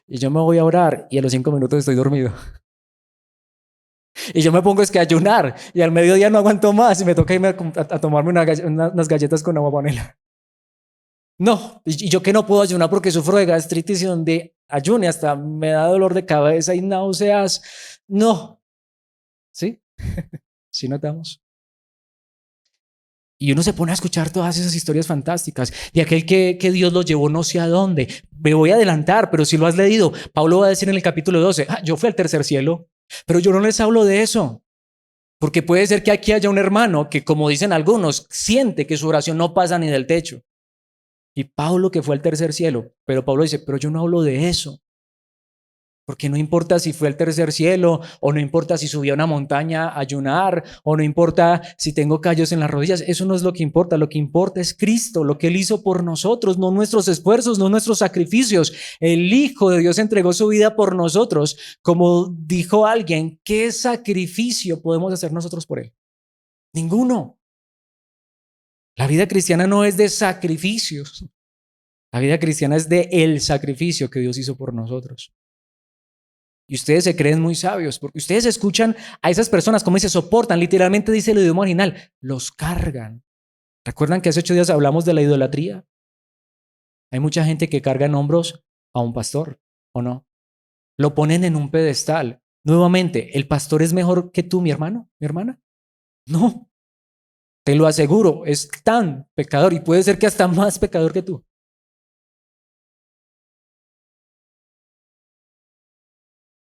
y yo me voy a orar y a los 5 minutos estoy dormido. Y yo me pongo es que a ayunar y al mediodía no aguanto más y me toca irme a tomarme unas galletas con agua panela. No, y yo que no puedo ayunar porque sufro de gastritis y donde ayune hasta me da dolor de cabeza y náuseas. No, ¿sí? ¿Sí notamos? Y uno se pone a escuchar todas esas historias fantásticas. Y aquel que Dios lo llevó no sé a dónde. Me voy a adelantar, pero si lo has leído, Pablo va a decir en el capítulo 12, yo fui al tercer cielo, pero yo no les hablo de eso. Porque puede ser que aquí haya un hermano que, como dicen algunos, siente que su oración no pasa ni del techo. Y Pablo que fue al tercer cielo, pero Pablo dice, pero yo no hablo de eso. Porque no importa si fue al tercer cielo, o no importa si subí a una montaña a ayunar, o no importa si tengo callos en las rodillas, eso no es lo que importa es Cristo, lo que Él hizo por nosotros, no nuestros esfuerzos, no nuestros sacrificios. El Hijo de Dios entregó su vida por nosotros, como dijo alguien, ¿qué sacrificio podemos hacer nosotros por Él? Ninguno. La vida cristiana no es de sacrificios, la vida cristiana es de el sacrificio que Dios hizo por nosotros. Y ustedes se creen muy sabios, porque ustedes escuchan a esas personas, como se soportan, literalmente dice el idioma original, los cargan. ¿Recuerdan que hace 8 días hablamos de la idolatría? Hay mucha gente que carga en hombros a un pastor, ¿o no? Lo ponen en un pedestal. Nuevamente, ¿el pastor es mejor que tú, mi hermano, mi hermana? No, te lo aseguro, es tan pecador y puede ser que hasta más pecador que tú.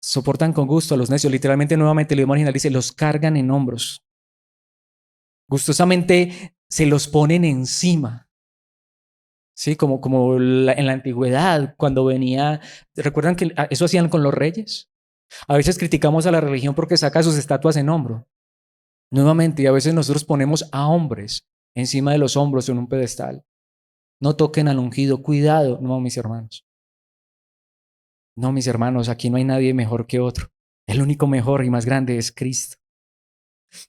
Soportan con gusto a los necios. Literalmente, nuevamente, el idioma original dice, los cargan en hombros. Gustosamente se los ponen encima. Sí, como en la antigüedad, cuando venía, ¿recuerdan que eso hacían con los reyes? A veces criticamos a la religión porque saca sus estatuas en hombro. Nuevamente, y a veces nosotros ponemos a hombres encima de los hombros en un pedestal. No toquen al ungido, cuidado, no, mis hermanos. No, mis hermanos, aquí no hay nadie mejor que otro. El único mejor y más grande es Cristo.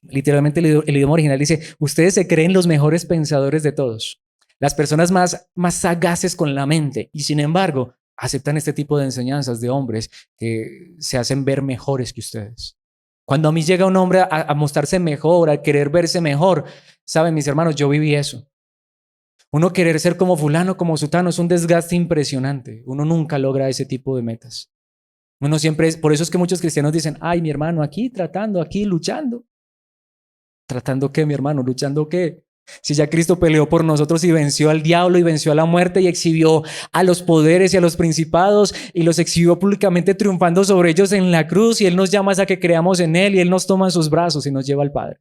Literalmente el idioma original dice, ustedes se creen los mejores pensadores de todos, las personas más sagaces con la mente, y sin embargo aceptan este tipo de enseñanzas de hombres que se hacen ver mejores que ustedes. Cuando a mí llega un hombre a mostrarse mejor, a querer verse mejor, saben mis hermanos, yo viví eso. Uno querer ser como fulano, como sutano, es un desgaste impresionante. Uno nunca logra ese tipo de metas. Uno siempre es, por eso es que muchos cristianos dicen, ay, mi hermano, aquí tratando, aquí luchando. ¿Tratando qué, mi hermano? ¿Luchando qué? Si ya Cristo peleó por nosotros y venció al diablo y venció a la muerte y exhibió a los poderes y a los principados y los exhibió públicamente triunfando sobre ellos en la cruz, y Él nos llama a que creamos en Él y Él nos toma en sus brazos y nos lleva al Padre.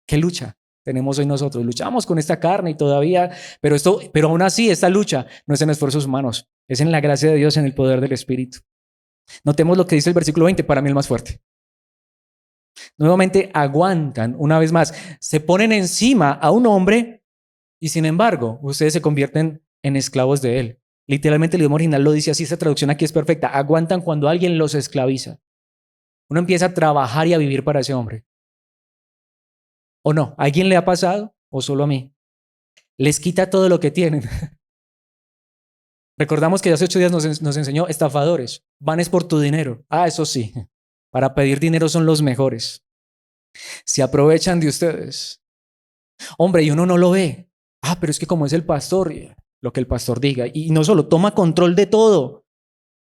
¿Qué lucha tenemos hoy nosotros? Luchamos con esta carne y todavía, pero aún así esta lucha no es en esfuerzos humanos, es en la gracia de Dios, en el poder del Espíritu. Notemos lo que dice el versículo 20, para mí el más fuerte. Nuevamente aguantan, una vez más, se ponen encima a un hombre y sin embargo ustedes se convierten en esclavos de él. Literalmente el idioma original lo dice así, esta traducción aquí es perfecta. Aguantan cuando alguien los esclaviza. Uno empieza a trabajar y a vivir para ese hombre. ¿O no? ¿A alguien le ha pasado? ¿O solo a mí? Les quita todo lo que tienen. Recordamos que hace 8 días nos enseñó estafadores. Van es por tu dinero. Eso sí, para pedir dinero son los mejores. Se aprovechan de ustedes. Hombre, y uno no lo ve. Pero es que como es el pastor, lo que el pastor diga. Y no solo, toma control de todo.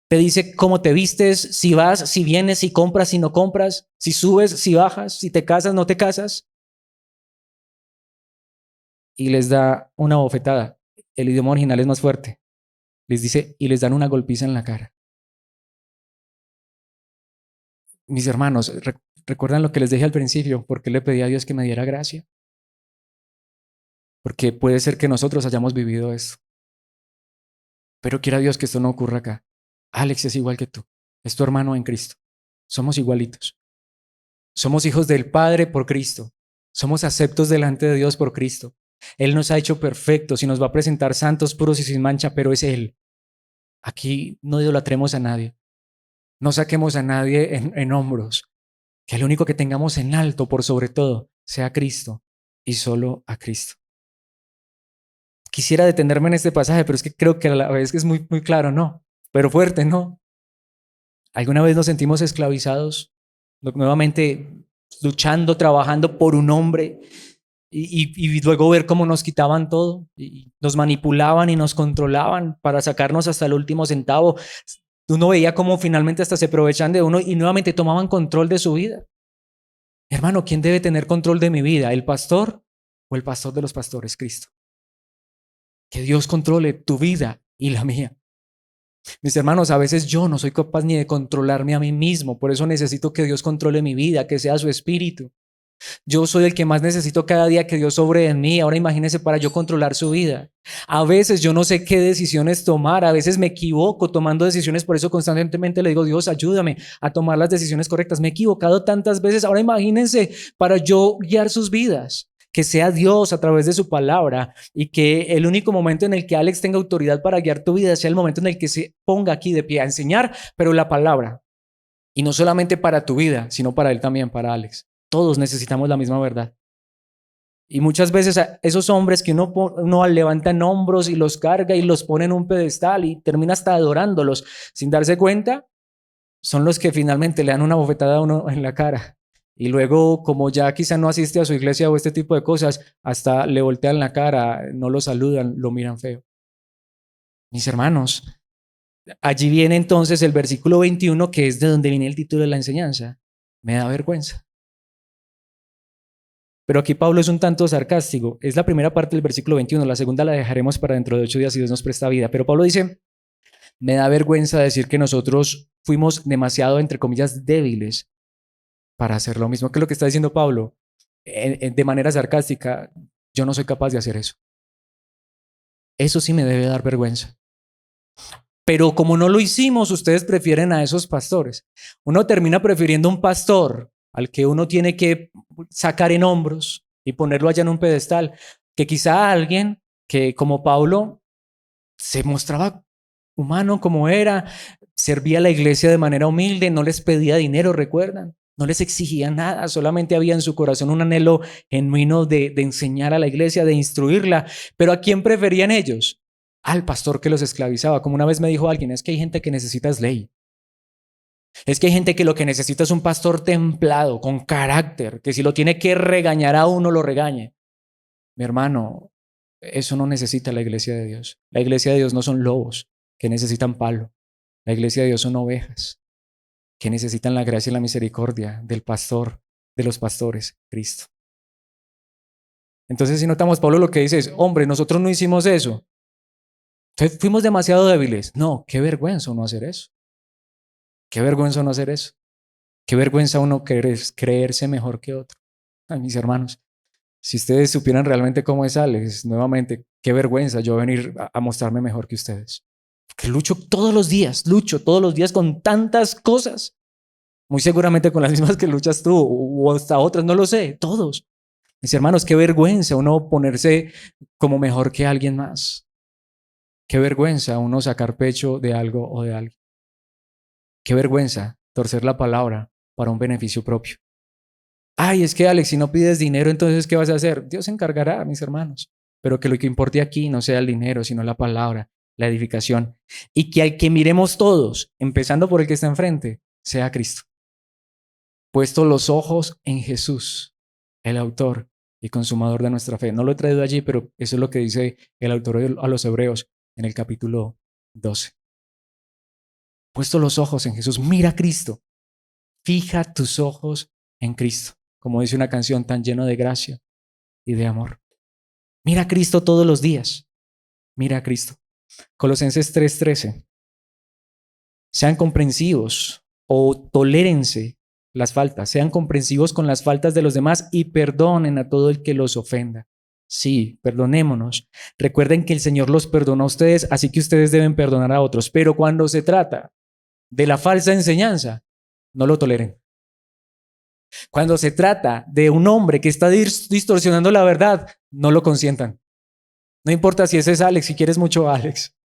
Te dice cómo te vistes, si vas, si vienes, si compras, si no compras, si subes, si bajas, si te casas, no te casas. Y les da una bofetada. El idioma original es más fuerte. Les dice, y les dan una golpiza en la cara. Mis hermanos, ¿recuerdan lo que les dije al principio? ¿Por qué le pedí a Dios que me diera gracia? Porque puede ser que nosotros hayamos vivido esto. Pero quiera Dios que esto no ocurra acá. Alex es igual que tú. Es tu hermano en Cristo. Somos igualitos. Somos hijos del Padre por Cristo. Somos aceptos delante de Dios por Cristo. Él nos ha hecho perfectos y nos va a presentar santos, puros y sin mancha, pero es Él. Aquí no idolatremos a nadie. No saquemos a nadie en hombros. Que el único que tengamos en alto por sobre todo sea Cristo y solo a Cristo. Quisiera detenerme en este pasaje, pero es que creo que a la vez es muy, muy claro, ¿no? Pero fuerte, ¿no? ¿Alguna vez nos sentimos esclavizados? Nuevamente luchando, trabajando por un hombre y luego ver cómo nos quitaban todo y nos manipulaban y nos controlaban para sacarnos hasta el último centavo. Uno veía cómo finalmente hasta se aprovechan de uno y nuevamente tomaban control de su vida. Hermano, ¿quién debe tener control de mi vida? ¿El pastor o el pastor de los pastores, Cristo. Que Dios controle tu vida y la mía. Mis hermanos, a veces yo no soy capaz ni de controlarme a mí mismo, por eso necesito que Dios controle mi vida, que sea su espíritu. Yo soy el que más necesito cada día que Dios sobre en mí. Ahora imagínense para yo controlar su vida. A veces yo no sé qué decisiones tomar, a veces me equivoco tomando decisiones, por eso constantemente le digo, Dios, ayúdame a tomar las decisiones correctas. Me he equivocado tantas veces, ahora imagínense para yo guiar sus vidas. Que sea Dios a través de su palabra y que el único momento en el que Alex tenga autoridad para guiar tu vida sea el momento en el que se ponga aquí de pie a enseñar, pero la palabra. Y no solamente para tu vida, sino para él también, para Alex. Todos necesitamos la misma verdad. Y muchas veces esos hombres que uno levanta en hombros y los carga y los pone en un pedestal y termina hasta adorándolos sin darse cuenta, son los que finalmente le dan una bofetada a uno en la cara. Y luego, como ya quizá no asiste a su iglesia o este tipo de cosas, hasta le voltean la cara, no lo saludan, lo miran feo. Mis hermanos, allí viene entonces el versículo 21, que es de donde viene el título de la enseñanza. Me da vergüenza. Pero aquí Pablo es un tanto sarcástico. Es la primera parte del versículo 21. La segunda la dejaremos para dentro de 8 días si Dios nos presta vida. Pero Pablo dice, me da vergüenza decir que nosotros fuimos demasiado, entre comillas, débiles para hacer lo mismo. ¿Qué es lo que está diciendo Pablo? De manera sarcástica, yo no soy capaz de hacer eso. Eso sí me debe dar vergüenza. Pero como no lo hicimos, ustedes prefieren a esos pastores. Uno termina prefiriendo un pastor al que uno tiene que sacar en hombros y ponerlo allá en un pedestal, que quizá alguien que como Pablo se mostraba humano como era, servía a la iglesia de manera humilde, no les pedía dinero, recuerdan, no les exigía nada, solamente había en su corazón un anhelo genuino de enseñar a la iglesia, de instruirla. Pero ¿a quién preferían ellos? Al pastor que los esclavizaba. Como una vez me dijo alguien, es que hay gente que necesita ley. Es que hay gente que lo que necesita es un pastor templado, con carácter, que si lo tiene que regañar a uno, lo regañe. Mi hermano, eso no necesita la iglesia de Dios. La iglesia de Dios no son lobos que necesitan palo. La iglesia de Dios son ovejas que necesitan la gracia y la misericordia del pastor, de los pastores, Cristo. Entonces, si notamos, Pablo lo que dice es, hombre, nosotros no hicimos eso. Entonces, fuimos demasiado débiles. No, qué vergüenza no hacer eso. Qué vergüenza no hacer eso. Qué vergüenza uno creerse mejor que otro. Ay, mis hermanos, si ustedes supieran realmente cómo es Alex, nuevamente, qué vergüenza yo venir a mostrarme mejor que ustedes. Que lucho todos los días con tantas cosas. Muy seguramente con las mismas que luchas tú o hasta otras, no lo sé, todos. Mis hermanos, qué vergüenza uno ponerse como mejor que alguien más. Qué vergüenza uno sacar pecho de algo o de alguien. Qué vergüenza torcer la palabra para un beneficio propio. Ay, es que Alex, si no pides dinero, entonces ¿qué vas a hacer? Dios se encargará, mis hermanos. Pero que lo que importe aquí no sea el dinero, sino la palabra, la edificación. Y que al que miremos todos, empezando por el que está enfrente, sea Cristo. Puesto los ojos en Jesús, el autor y consumador de nuestra fe. No lo he traído allí, pero eso es lo que dice el autor a los Hebreos en el capítulo 12. Puesto los ojos en Jesús, mira a Cristo. Fija tus ojos en Cristo. Como dice una canción, tan lleno de gracia y de amor. Mira a Cristo todos los días. Mira a Cristo. Colosenses 3:13. Sean comprensivos o tolérense las faltas. Sean comprensivos con las faltas de los demás y perdonen a todo el que los ofenda. Sí, perdonémonos. Recuerden que el Señor los perdonó a ustedes, así que ustedes deben perdonar a otros. Pero cuando se trata de la falsa enseñanza, no lo toleren. Cuando se trata de un hombre que está distorsionando la verdad, no lo consientan. No importa si ese es Alex, si quieres mucho, Alex.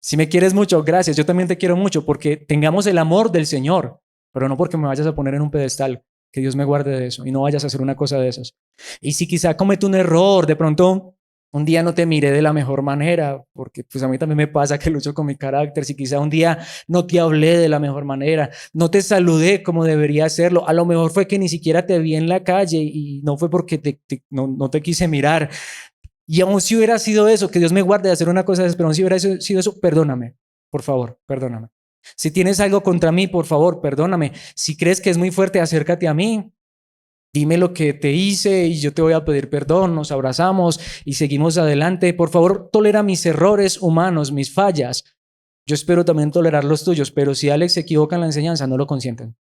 Si me quieres mucho, gracias. Yo también te quiero mucho porque tengamos el amor del Señor, pero no porque me vayas a poner en un pedestal. Que Dios me guarde de eso y no vayas a hacer una cosa de esas. Y si quizá cometo un error, de pronto un día no te miré de la mejor manera, porque pues a mí también me pasa que lucho con mi carácter. Si quizá un día no te hablé de la mejor manera, no te saludé como debería hacerlo, a lo mejor fue que ni siquiera te vi en la calle y no fue porque no te quise mirar. Y aún si hubiera sido eso, que Dios me guarde de hacer una cosa de eso, pero aún si hubiera sido eso, perdóname, por favor, perdóname. Si tienes algo contra mí, por favor, perdóname. Si crees que es muy fuerte, acércate a mí. Dime lo que te hice y yo te voy a pedir perdón, nos abrazamos y seguimos adelante. Por favor, tolera mis errores humanos, mis fallas. Yo espero también tolerar los tuyos, pero si Alex se equivoca en la enseñanza, no lo consientan.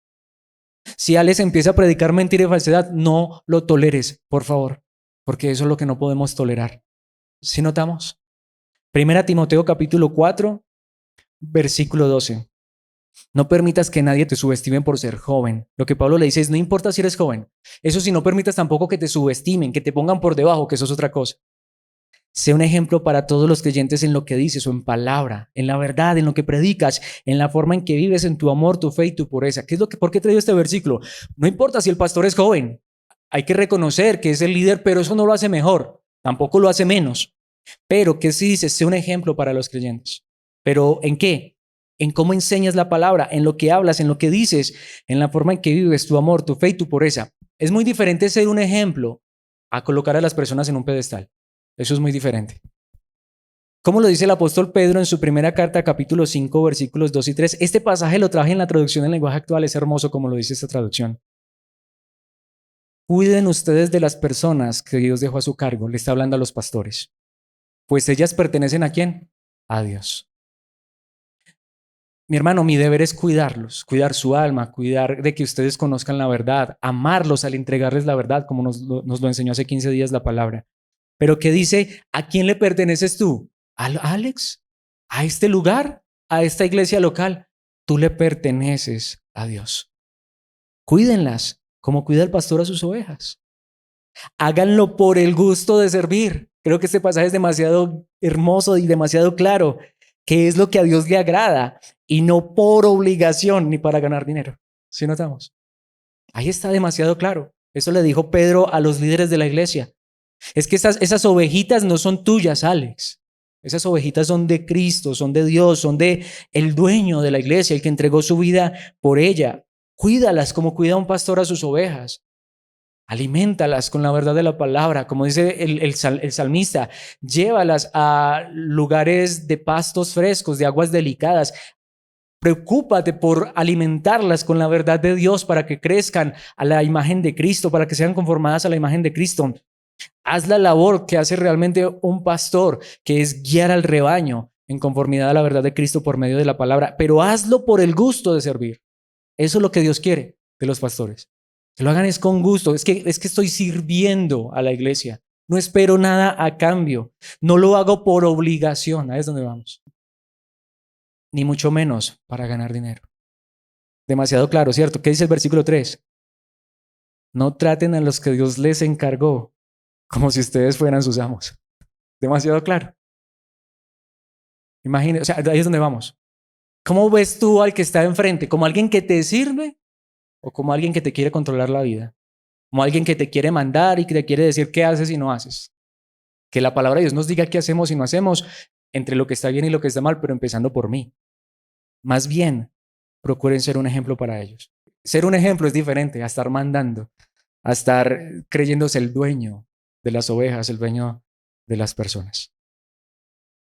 Si Alex empieza a predicar mentira y falsedad, no lo toleres, por favor, porque eso es lo que no podemos tolerar. ¿Sí notamos? Primera Timoteo capítulo 4, versículo 12. No permitas que nadie te subestime por ser joven. Lo que Pablo le dice es, no importa si eres joven. Eso sí, no permitas tampoco que te subestimen, que te pongan por debajo, que eso es otra cosa. Sé un ejemplo para todos los creyentes en lo que dices o en palabra, en la verdad, en lo que predicas, en la forma en que vives, en tu amor, tu fe y tu pureza. ¿Por qué traigo este versículo? No importa si el pastor es joven. Hay que reconocer que es el líder, pero eso no lo hace mejor. Tampoco lo hace menos. Pero, ¿qué sí dice? Sé un ejemplo para los creyentes. ¿Pero en qué? En cómo enseñas la palabra, en lo que hablas, en lo que dices, en la forma en que vives tu amor, tu fe y tu pureza. Es muy diferente ser un ejemplo a colocar a las personas en un pedestal. Eso es muy diferente. ¿Cómo lo dice el apóstol Pedro en su primera carta, capítulo 5, versículos 2 y 3? Este pasaje lo traje en la traducción en lenguaje actual, es hermoso como lo dice esta traducción. Cuiden ustedes de las personas que Dios dejó a su cargo, le está hablando a los pastores. Pues ellas pertenecen ¿a quién? A Dios. Mi hermano, mi deber es cuidarlos, cuidar su alma, cuidar de que ustedes conozcan la verdad, amarlos al entregarles la verdad, como nos lo enseñó hace 15 días la palabra. Pero ¿qué dice? ¿A quién le perteneces tú? ¿A Alex? ¿A este lugar? ¿A esta iglesia local? Tú le perteneces a Dios. Cuídenlas como cuida el pastor a sus ovejas. Háganlo por el gusto de servir. Creo que este pasaje es demasiado hermoso y demasiado claro, que es lo que a Dios le agrada y no por obligación ni para ganar dinero. ¿Sí notamos? Ahí está demasiado claro. Eso le dijo Pedro a los líderes de la iglesia. Es que esas ovejitas no son tuyas, Alex. Esas ovejitas son de Cristo, son de Dios, son de el dueño de la iglesia, el que entregó su vida por ella. Cuídalas como cuida un pastor a sus ovejas. Aliméntalas con la verdad de la palabra, como dice el salmista, llévalas a lugares de pastos frescos, de aguas delicadas. Preocúpate por alimentarlas con la verdad de Dios para que crezcan a la imagen de Cristo, para que sean conformadas a la imagen de Cristo. Haz la labor que hace realmente un pastor, que es guiar al rebaño en conformidad a la verdad de Cristo por medio de la palabra, pero hazlo por el gusto de servir. Eso es lo que Dios quiere de los pastores. Que lo hagan es con gusto. Es que estoy sirviendo a la iglesia. No espero nada a cambio. No lo hago por obligación. Ahí es donde vamos. Ni mucho menos para ganar dinero. Demasiado claro, ¿cierto? ¿Qué dice el versículo 3? No traten a los que Dios les encargó como si ustedes fueran sus amos. Demasiado claro. Imagínate, o sea, ahí es donde vamos. ¿Cómo ves tú al que está enfrente? ¿Como alguien que te sirve o como alguien que te quiere controlar la vida? Como alguien que te quiere mandar y que te quiere decir qué haces y no haces. Que la palabra de Dios nos diga qué hacemos y no hacemos entre lo que está bien y lo que está mal, pero empezando por mí. Más bien, procuren ser un ejemplo para ellos. Ser un ejemplo es diferente a estar mandando, a estar creyéndose el dueño de las ovejas, el dueño de las personas.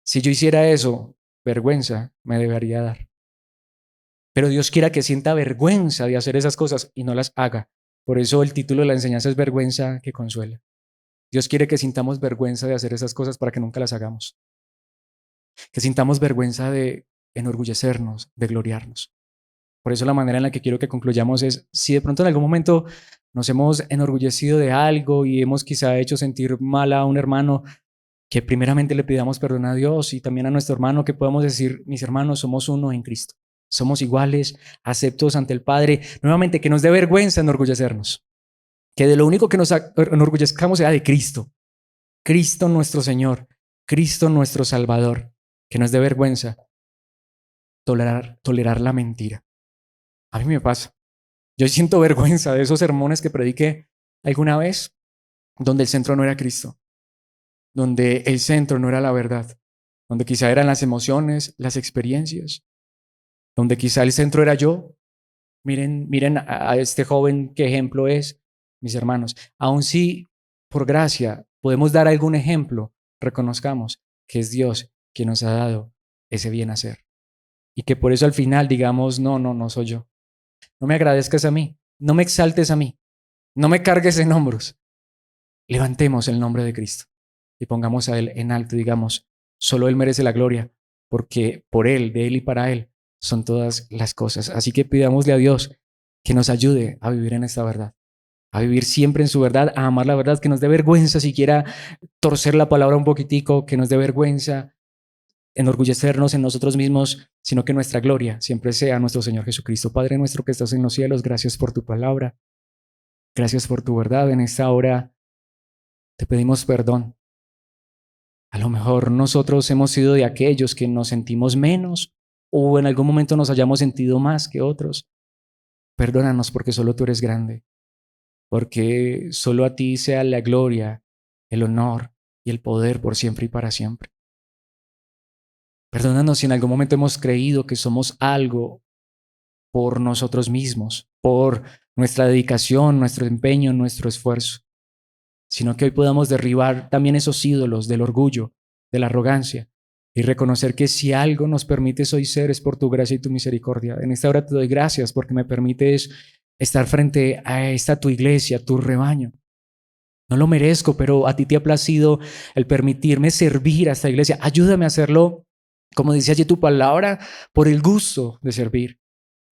Si yo hiciera eso, vergüenza me debería dar. Pero Dios quiera que sienta vergüenza de hacer esas cosas y no las haga. Por eso el título de la enseñanza es Vergüenza que consuela. Dios quiere que sintamos vergüenza de hacer esas cosas para que nunca las hagamos. Que sintamos vergüenza de enorgullecernos, de gloriarnos. Por eso la manera en la que quiero que concluyamos es, si de pronto en algún momento nos hemos enorgullecido de algo y hemos quizá hecho sentir mal a un hermano, que primeramente le pidamos perdón a Dios y también a nuestro hermano, que podamos decir, mis hermanos, somos uno en Cristo. Somos iguales, aceptos ante el Padre. Nuevamente, que nos dé vergüenza enorgullecernos. Que de lo único que nos enorgullezcamos sea de Cristo. Cristo nuestro Señor, Cristo nuestro Salvador. Que nos dé vergüenza tolerar la mentira. A mí me pasa. Yo siento vergüenza de esos sermones que prediqué alguna vez, donde el centro no era Cristo, donde el centro no era la verdad, donde quizá eran las emociones, las experiencias, donde quizá el centro era yo. Miren a este joven qué ejemplo es, mis hermanos. Aun si por gracia podemos dar algún ejemplo, reconozcamos que es Dios quien nos ha dado ese bien hacer. Y que por eso al final digamos, no soy yo. No me agradezcas a mí, no me exaltes a mí, No me cargues en hombros. Levantemos el nombre de Cristo y pongamos a Él en alto y digamos, solo Él merece la gloria, porque por Él, de Él y para Él son todas las cosas. Así que pidámosle a Dios que nos ayude a vivir en esta verdad, a vivir siempre en su verdad, a amar la verdad, que nos dé vergüenza siquiera torcer la palabra un poquitico, que nos dé vergüenza enorgullecernos en nosotros mismos, sino que nuestra gloria siempre sea nuestro Señor Jesucristo. Padre nuestro que estás en los cielos, gracias por tu palabra, gracias por tu verdad. En esta hora te pedimos perdón. A lo mejor nosotros hemos sido de aquellos que nos sentimos menos o en algún momento nos hayamos sentido más que otros. Perdónanos porque solo tú eres grande, porque solo a ti sea la gloria, el honor y el poder por siempre y para siempre. Perdónanos si en algún momento hemos creído que somos algo por nosotros mismos, por nuestra dedicación, nuestro empeño, nuestro esfuerzo, sino que hoy podamos derribar también esos ídolos del orgullo, de la arrogancia, y reconocer que si algo nos permites hoy ser es por tu gracia y tu misericordia. En esta hora te doy gracias porque me permites estar frente a esta tu iglesia, tu rebaño. No lo merezco, pero a ti te ha placido el permitirme servir a esta iglesia. Ayúdame a hacerlo, como dice allí tu palabra, por el gusto de servir.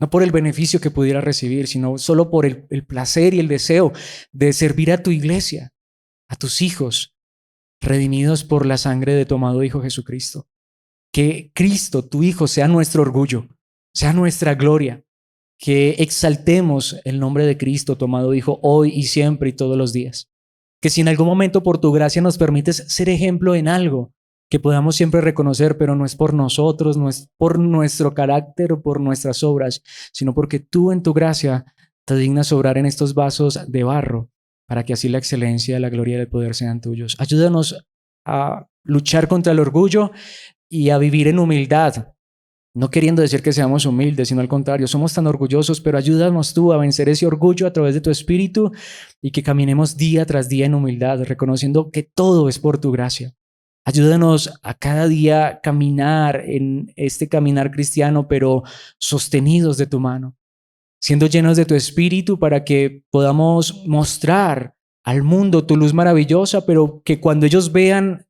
No por el beneficio que pudiera recibir, sino solo por el placer y el deseo de servir a tu iglesia, a tus hijos, redimidos por la sangre de tu amado Hijo Jesucristo. Que Cristo, tu Hijo, sea nuestro orgullo, sea nuestra gloria. Que exaltemos el nombre de Cristo, tu amado Hijo, hoy y siempre y todos los días. Que si en algún momento por tu gracia nos permites ser ejemplo en algo, que podamos siempre reconocer, pero no es por nosotros, no es por nuestro carácter o por nuestras obras, sino porque tú en tu gracia te dignas obrar en estos vasos de barro, para que así la excelencia, la gloria y el poder sean tuyos. Ayúdanos a luchar contra el orgullo y a vivir en humildad, no queriendo decir que seamos humildes, sino al contrario, somos tan orgullosos, pero ayúdanos tú a vencer ese orgullo a través de tu espíritu y que caminemos día tras día en humildad, reconociendo que todo es por tu gracia. Ayúdanos a cada día caminar en este caminar cristiano, pero sostenidos de tu mano, siendo llenos de tu espíritu para que podamos mostrar al mundo tu luz maravillosa, pero que cuando ellos vean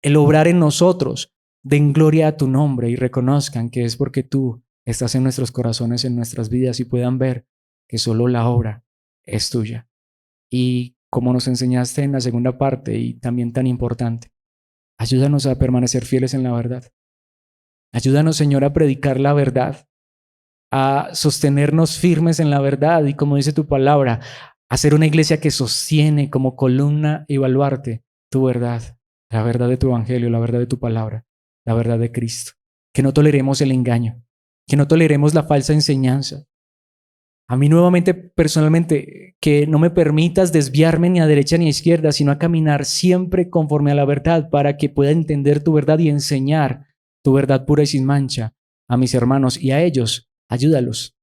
el obrar en nosotros, den gloria a tu nombre y reconozcan que es porque tú estás en nuestros corazones, en nuestras vidas y puedan ver que solo la obra es tuya. Y como nos enseñaste en la segunda parte y también tan importante, ayúdanos a permanecer fieles en la verdad. Ayúdanos, Señor, a predicar la verdad, a sostenernos firmes en la verdad y, como dice tu palabra, a ser una iglesia que sostiene como columna y baluarte tu verdad, la verdad de tu evangelio, la verdad de tu palabra, la verdad de Cristo. Que no toleremos el engaño, que no toleremos la falsa enseñanza. A mí nuevamente, personalmente, que no me permitas desviarme ni a derecha ni a izquierda, sino a caminar siempre conforme a la verdad para que pueda entender tu verdad y enseñar tu verdad pura y sin mancha a mis hermanos y a ellos. Ayúdalos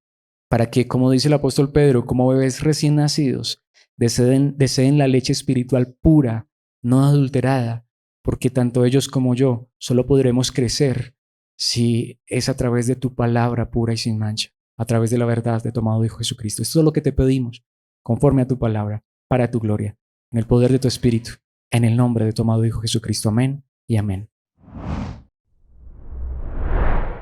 para que, como dice el apóstol Pedro, como bebés recién nacidos, deseen la leche espiritual pura, no adulterada, porque tanto ellos como yo solo podremos crecer si es a través de tu palabra pura y sin mancha, a través de la verdad de tu amado Hijo Jesucristo. Esto es lo que te pedimos, conforme a tu palabra, para tu gloria, en el poder de tu Espíritu, en el nombre de tu amado Hijo Jesucristo. Amén y amén.